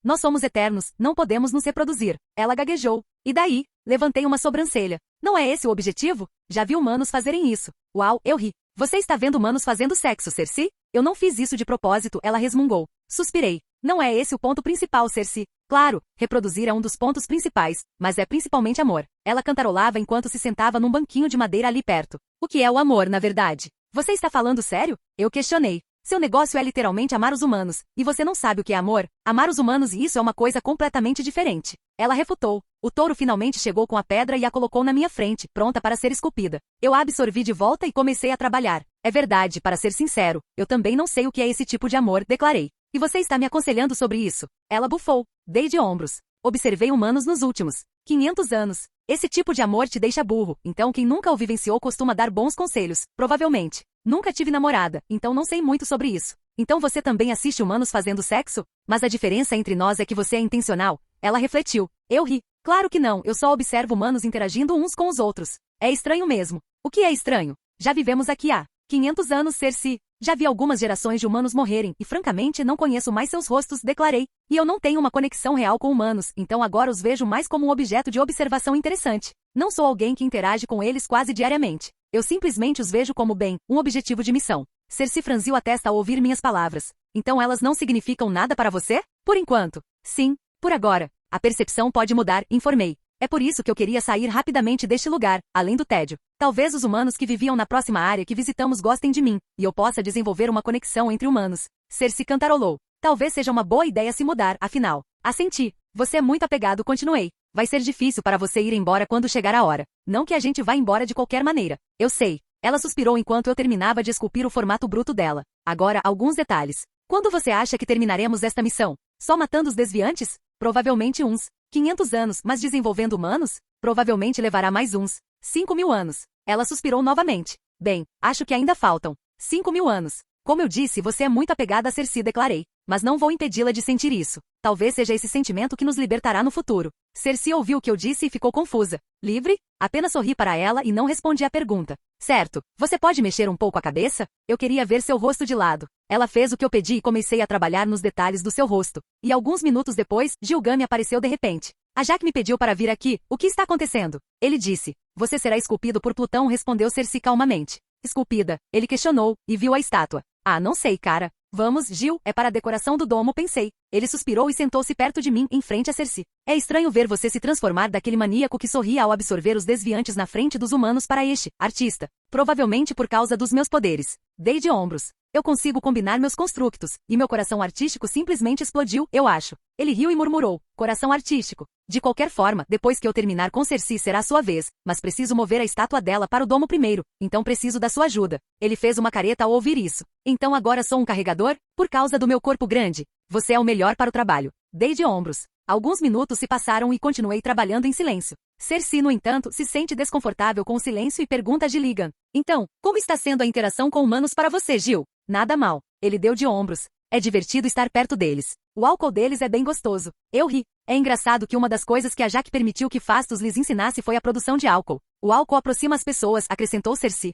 Nós somos eternos, não podemos nos reproduzir. Ela gaguejou. E daí? Levantei uma sobrancelha. Não é esse o objetivo? Já vi humanos fazerem isso. Uau, eu ri. Você está vendo humanos fazendo sexo, Cersei? Eu não fiz isso de propósito, ela resmungou. Suspirei. Não é esse o ponto principal, Cersei. Claro, reproduzir é um dos pontos principais, mas é principalmente amor. Ela cantarolava enquanto se sentava num banquinho de madeira ali perto. O que é o amor, na verdade? Você está falando sério? Eu questionei. Seu negócio é literalmente amar os humanos, e você não sabe o que é amor? Amar os humanos e isso é uma coisa completamente diferente. Ela refutou. O touro finalmente chegou com a pedra e a colocou na minha frente, pronta para ser esculpida. Eu a absorvi de volta e comecei a trabalhar. É verdade, para ser sincero, eu também não sei o que é esse tipo de amor, declarei. E você está me aconselhando sobre isso? Ela bufou. Dei de ombros. Observei humanos nos últimos 500 anos. Esse tipo de amor te deixa burro, então quem nunca o vivenciou costuma dar bons conselhos, provavelmente. Nunca tive namorada, então não sei muito sobre isso. Então você também assiste humanos fazendo sexo? Mas a diferença entre nós é que você é intencional. Ela refletiu. Eu ri. Claro que não, eu só observo humanos interagindo uns com os outros. É estranho mesmo. O que é estranho? Já vivemos aqui há 500 anos, Cersei. Já vi algumas gerações de humanos morrerem e francamente não conheço mais seus rostos, declarei. E eu não tenho uma conexão real com humanos, então agora os vejo mais como um objeto de observação interessante. Não sou alguém que interage com eles quase diariamente. Eu simplesmente os vejo como bem, um objetivo de missão. Cersei franziu a testa ao ouvir minhas palavras. Então elas não significam nada para você? Por enquanto. Sim, por agora. A percepção pode mudar, informei. É por isso que eu queria sair rapidamente deste lugar, além do tédio. Talvez os humanos que viviam na próxima área que visitamos gostem de mim, e eu possa desenvolver uma conexão entre humanos. Cersei cantarolou. Talvez seja uma boa ideia se mudar, afinal. Assenti. Você é muito apegado, continuei. Vai ser difícil para você ir embora quando chegar a hora. Não que a gente vá embora de qualquer maneira. Eu sei. Ela suspirou enquanto eu terminava de esculpir o formato bruto dela. Agora, alguns detalhes. Quando você acha que terminaremos esta missão? Só matando os desviantes? Provavelmente uns 500 anos, mas desenvolvendo humanos? Provavelmente levará mais uns 5.000 anos. Ela suspirou novamente. Bem, acho que ainda faltam 5.000 anos. Como eu disse, você é muito apegada a Cersei, declarei. Mas não vou impedi-la de sentir isso. Talvez seja esse sentimento que nos libertará no futuro. Cersei ouviu o que eu disse e ficou confusa. Livre? Apenas sorri para ela e não respondi à pergunta. Certo, você pode mexer um pouco a cabeça? Eu queria ver seu rosto de lado. Ela fez o que eu pedi e comecei a trabalhar nos detalhes do seu rosto. E alguns minutos depois, Gilgame apareceu de repente. A Jaque me pediu para vir aqui. O que está acontecendo? Ele disse. Você será esculpido por Plutão, respondeu Cersei calmamente. Esculpida, ele questionou, e viu a estátua. Ah, não sei, cara. Vamos, Gil, é para a decoração do domo, pensei. Ele suspirou e sentou-se perto de mim, em frente a Cersei. É estranho ver você se transformar daquele maníaco que sorria ao absorver os desviantes na frente dos humanos para este artista. Provavelmente por causa dos meus poderes. Dei de ombros. Eu consigo combinar meus constructos, e meu coração artístico simplesmente explodiu, eu acho. Ele riu e murmurou, coração artístico. De qualquer forma, depois que eu terminar com Cersei será sua vez, mas preciso mover a estátua dela para o domo primeiro, então preciso da sua ajuda. Ele fez uma careta ao ouvir isso. Então agora sou um carregador? Por causa do meu corpo grande? Você é o melhor para o trabalho. Dei de ombros. Alguns minutos se passaram e continuei trabalhando em silêncio. Cersei, no entanto, se sente desconfortável com o silêncio e pergunta a Gilligan. Então, como está sendo a interação com humanos para você, Gil? Nada mal. Ele deu de ombros. É divertido estar perto deles. O álcool deles é bem gostoso. Eu ri. É engraçado que uma das coisas que a Jaqen permitiu que Fastos lhes ensinasse foi a produção de álcool. O álcool aproxima as pessoas, acrescentou Cersei.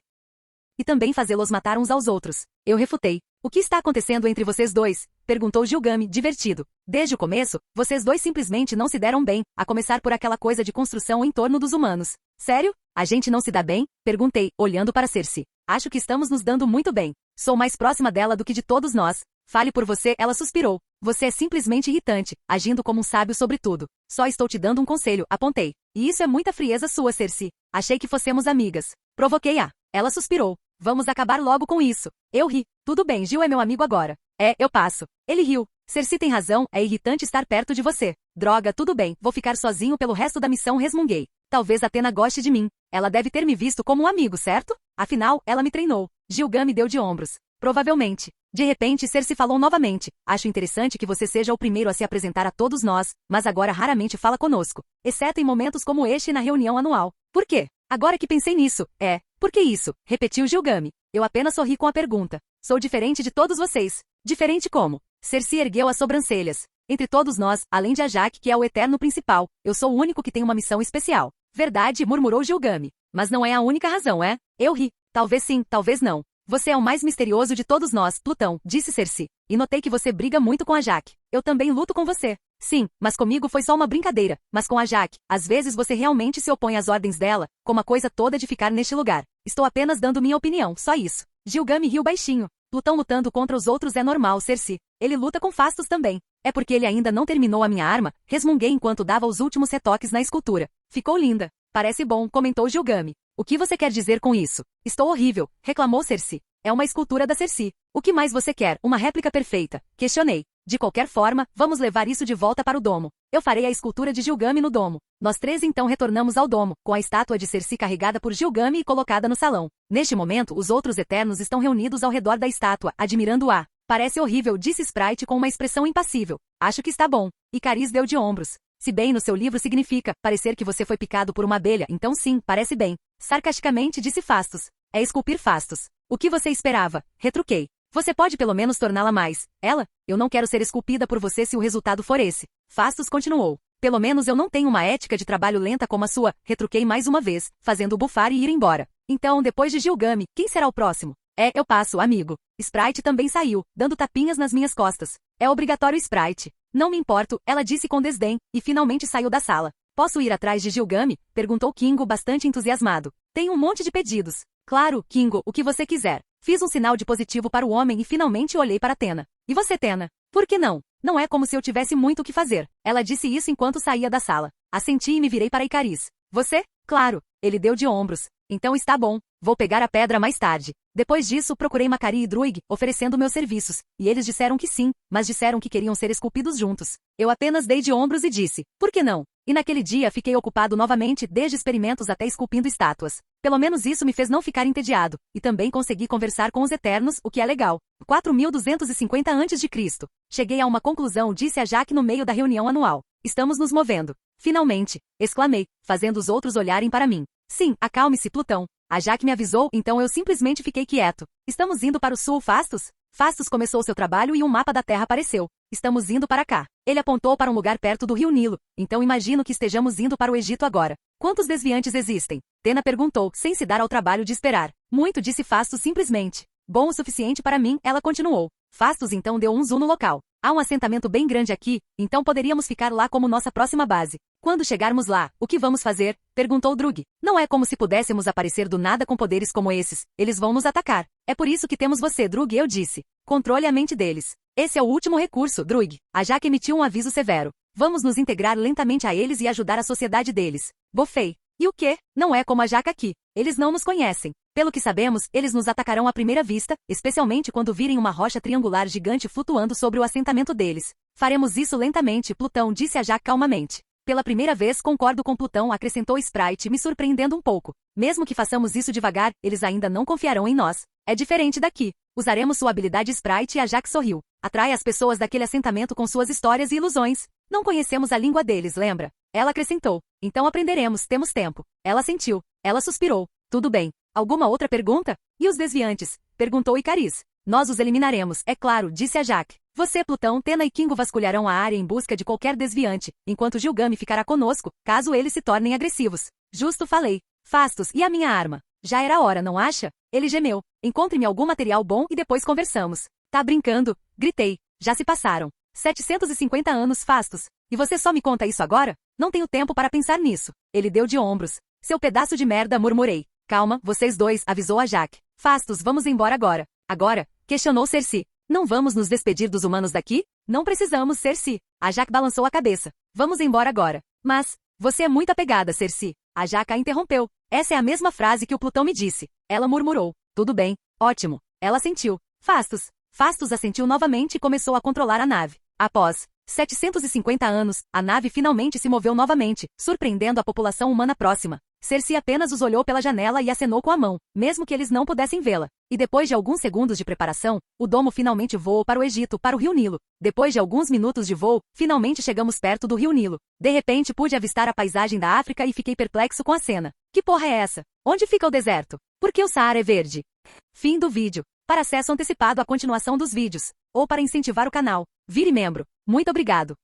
E também fazê-los matar uns aos outros. Eu refutei. O que está acontecendo entre vocês dois? Perguntou Gilgame, divertido. Desde o começo, vocês dois simplesmente não se deram bem, a começar por aquela coisa de construção em torno dos humanos. Sério? A gente não se dá bem? Perguntei, olhando para Cersei. Acho que estamos nos dando muito bem. Sou mais próxima dela do que de todos nós. Fale por você, ela suspirou. Você é simplesmente irritante, agindo como um sábio sobre tudo. Só estou te dando um conselho, apontei. E isso é muita frieza sua, Cersei. Achei que fossemos amigas. Provoquei-a. Ela suspirou. Vamos acabar logo com isso. Eu ri. Tudo bem, Gil é meu amigo agora. É, eu passo. Ele riu. Cersei tem razão, é irritante estar perto de você. Droga, tudo bem, vou ficar sozinho pelo resto da missão, resmunguei. Talvez Athena goste de mim. Ela deve ter me visto como um amigo, certo? Afinal, ela me treinou. Gilgame deu de ombros. Provavelmente. De repente, Cersei falou novamente. Acho interessante que você seja o primeiro a se apresentar a todos nós, mas agora raramente fala conosco. Exceto em momentos como este e na reunião anual. Por quê? Agora que pensei nisso, por que isso? Repetiu Gilgame. Eu apenas sorri com a pergunta. Sou diferente de todos vocês. Diferente como? Cersei ergueu as sobrancelhas. Entre todos nós, além de a Jaqen, que é o Eterno principal, eu sou o único que tem uma missão especial. Verdade, murmurou Gilgame. Mas não é a única razão, é? Eu ri. Talvez sim, talvez não. Você é o mais misterioso de todos nós, Plutão, disse Cersei. E notei que você briga muito com a Jaqen. Eu também luto com você. Sim, mas comigo foi só uma brincadeira. Mas com a Jaqen, às vezes você realmente se opõe às ordens dela, como a coisa toda de ficar neste lugar. Estou apenas dando minha opinião, só isso. Gilgame riu baixinho. Plutão lutando contra os outros é normal, Cersei. Ele luta com Fastos também. É porque ele ainda não terminou a minha arma, resmunguei enquanto dava os últimos retoques na escultura. Ficou linda. Parece bom, comentou Gilgame. O que você quer dizer com isso? Estou horrível, reclamou Cersei. É uma escultura da Cersei. O que mais você quer? Uma réplica perfeita. Questionei. De qualquer forma, vamos levar isso de volta para o domo. Eu farei a escultura de Gilgame no domo. Nós três então retornamos ao domo, com a estátua de Cersei carregada por Gilgame e colocada no salão. Neste momento, os outros Eternos estão reunidos ao redor da estátua, admirando-a. Parece horrível, disse Sprite com uma expressão impassível. Acho que está bom. E Cariz deu de ombros. Se bem no seu livro significa parecer que você foi picado por uma abelha, então sim, parece bem. Sarcasticamente disse Fastos. É esculpir Fastos. O que você esperava? Retruquei. Você pode pelo menos torná-la mais. Ela? Eu não quero ser esculpida por você se o resultado for esse. Fastos continuou. Pelo menos eu não tenho uma ética de trabalho lenta como a sua. Retruquei mais uma vez, fazendo bufar e ir embora. Então, depois de Gilgame, quem será o próximo? Eu passo, amigo. Sprite também saiu, dando tapinhas nas minhas costas. É obrigatório, Sprite. Não me importo, ela disse com desdém, e finalmente saiu da sala. Posso ir atrás de Gilgame? Perguntou Kingo bastante entusiasmado. Tenho um monte de pedidos. Claro, Kingo, o que você quiser. Fiz um sinal de positivo para o homem e finalmente olhei para Tena. E você, Tena? Por que não? Não é como se eu tivesse muito o que fazer. Ela disse isso enquanto saía da sala. Assenti e me virei para Icariz. Você? Claro. Ele deu de ombros. Então está bom. Vou pegar a pedra mais tarde. Depois disso, procurei Macari e Druig, oferecendo meus serviços. E eles disseram que sim, mas disseram que queriam ser esculpidos juntos. Eu apenas dei de ombros e disse, por que não? E naquele dia fiquei ocupado novamente, desde experimentos até esculpindo estátuas. Pelo menos isso me fez não ficar entediado. E também consegui conversar com os Eternos, o que é legal. 4250 a.C. Cheguei a uma conclusão, disse a Jaqen no meio da reunião anual. Estamos nos movendo. Finalmente! Exclamei, fazendo os outros olharem para mim. Sim, acalme-se, Plutão. A Jaqen me avisou, então eu simplesmente fiquei quieto. Estamos indo para o sul, Fastos? Fastos começou seu trabalho e um mapa da Terra apareceu. Estamos indo para cá. Ele apontou para um lugar perto do rio Nilo, então imagino que estejamos indo para o Egito agora. Quantos desviantes existem? Tena perguntou, sem se dar ao trabalho de esperar. Muito, disse Fastos simplesmente. Bom o suficiente para mim, ela continuou. Fastos então deu um zoom no local. Há um assentamento bem grande aqui, então poderíamos ficar lá como nossa próxima base. Quando chegarmos lá, o que vamos fazer? Perguntou Druig. Não é como se pudéssemos aparecer do nada com poderes como esses. Eles vão nos atacar. É por isso que temos você, Druig, eu disse. Controle a mente deles. Esse é o último recurso, Druig. A Jaqen emitiu um aviso severo. Vamos nos integrar lentamente a eles e ajudar a sociedade deles. Bofei. E o quê? Não é como a Jaca aqui. Eles não nos conhecem. Pelo que sabemos, eles nos atacarão à primeira vista, especialmente quando virem uma rocha triangular gigante flutuando sobre o assentamento deles. Faremos isso lentamente, Plutão, disse a Jack calmamente. Pela primeira vez concordo com Plutão, acrescentou Sprite, me surpreendendo um pouco. Mesmo que façamos isso devagar, eles ainda não confiarão em nós. É diferente daqui. Usaremos sua habilidade Sprite e a Jack sorriu. Atrai as pessoas daquele assentamento com suas histórias e ilusões. Não conhecemos a língua deles, lembra? Ela acrescentou. Então aprenderemos, temos tempo. Ela sentiu. Ela suspirou. Tudo bem. Alguma outra pergunta? E os desviantes? Perguntou Icariz. Nós os eliminaremos, é claro, disse a Jack. Você, Plutão, Tena e Kingo vasculharão a área em busca de qualquer desviante, enquanto Gilgame ficará conosco, caso eles se tornem agressivos. Justo falei. Fastos, e a minha arma? Já era hora, não acha? Ele gemeu. Encontre-me algum material bom e depois conversamos. Tá brincando? Gritei. Já se passaram 750 anos, Fastos. E você só me conta isso agora? Não tenho tempo para pensar nisso. Ele deu de ombros. Seu pedaço de merda, murmurei. Calma, vocês dois, avisou a Jack. Fastos, vamos embora agora. Agora? Questionou Cersei. Não vamos nos despedir dos humanos daqui? Não precisamos, Cersei. A Jack balançou a cabeça. Vamos embora agora. Mas, você é muito apegada, Cersei. A Jack a interrompeu. Essa é a mesma frase que o Plutão me disse. Ela murmurou. Tudo bem. Ótimo. Ela assentiu. Fastos. Fastos assentiu novamente e começou a controlar a nave. Após 750 anos, a nave finalmente se moveu novamente, surpreendendo a população humana próxima. Cersei apenas os olhou pela janela e acenou com a mão, mesmo que eles não pudessem vê-la. E depois de alguns segundos de preparação, o domo finalmente voou para o Egito, para o Rio Nilo. Depois de alguns minutos de voo, finalmente chegamos perto do Rio Nilo. De repente pude avistar a paisagem da África e fiquei perplexo com a cena. Que porra é essa? Onde fica o deserto? Por que o Saara é verde? Fim do vídeo. Para acesso antecipado à continuação dos vídeos, ou para incentivar o canal, vire membro. Muito obrigado.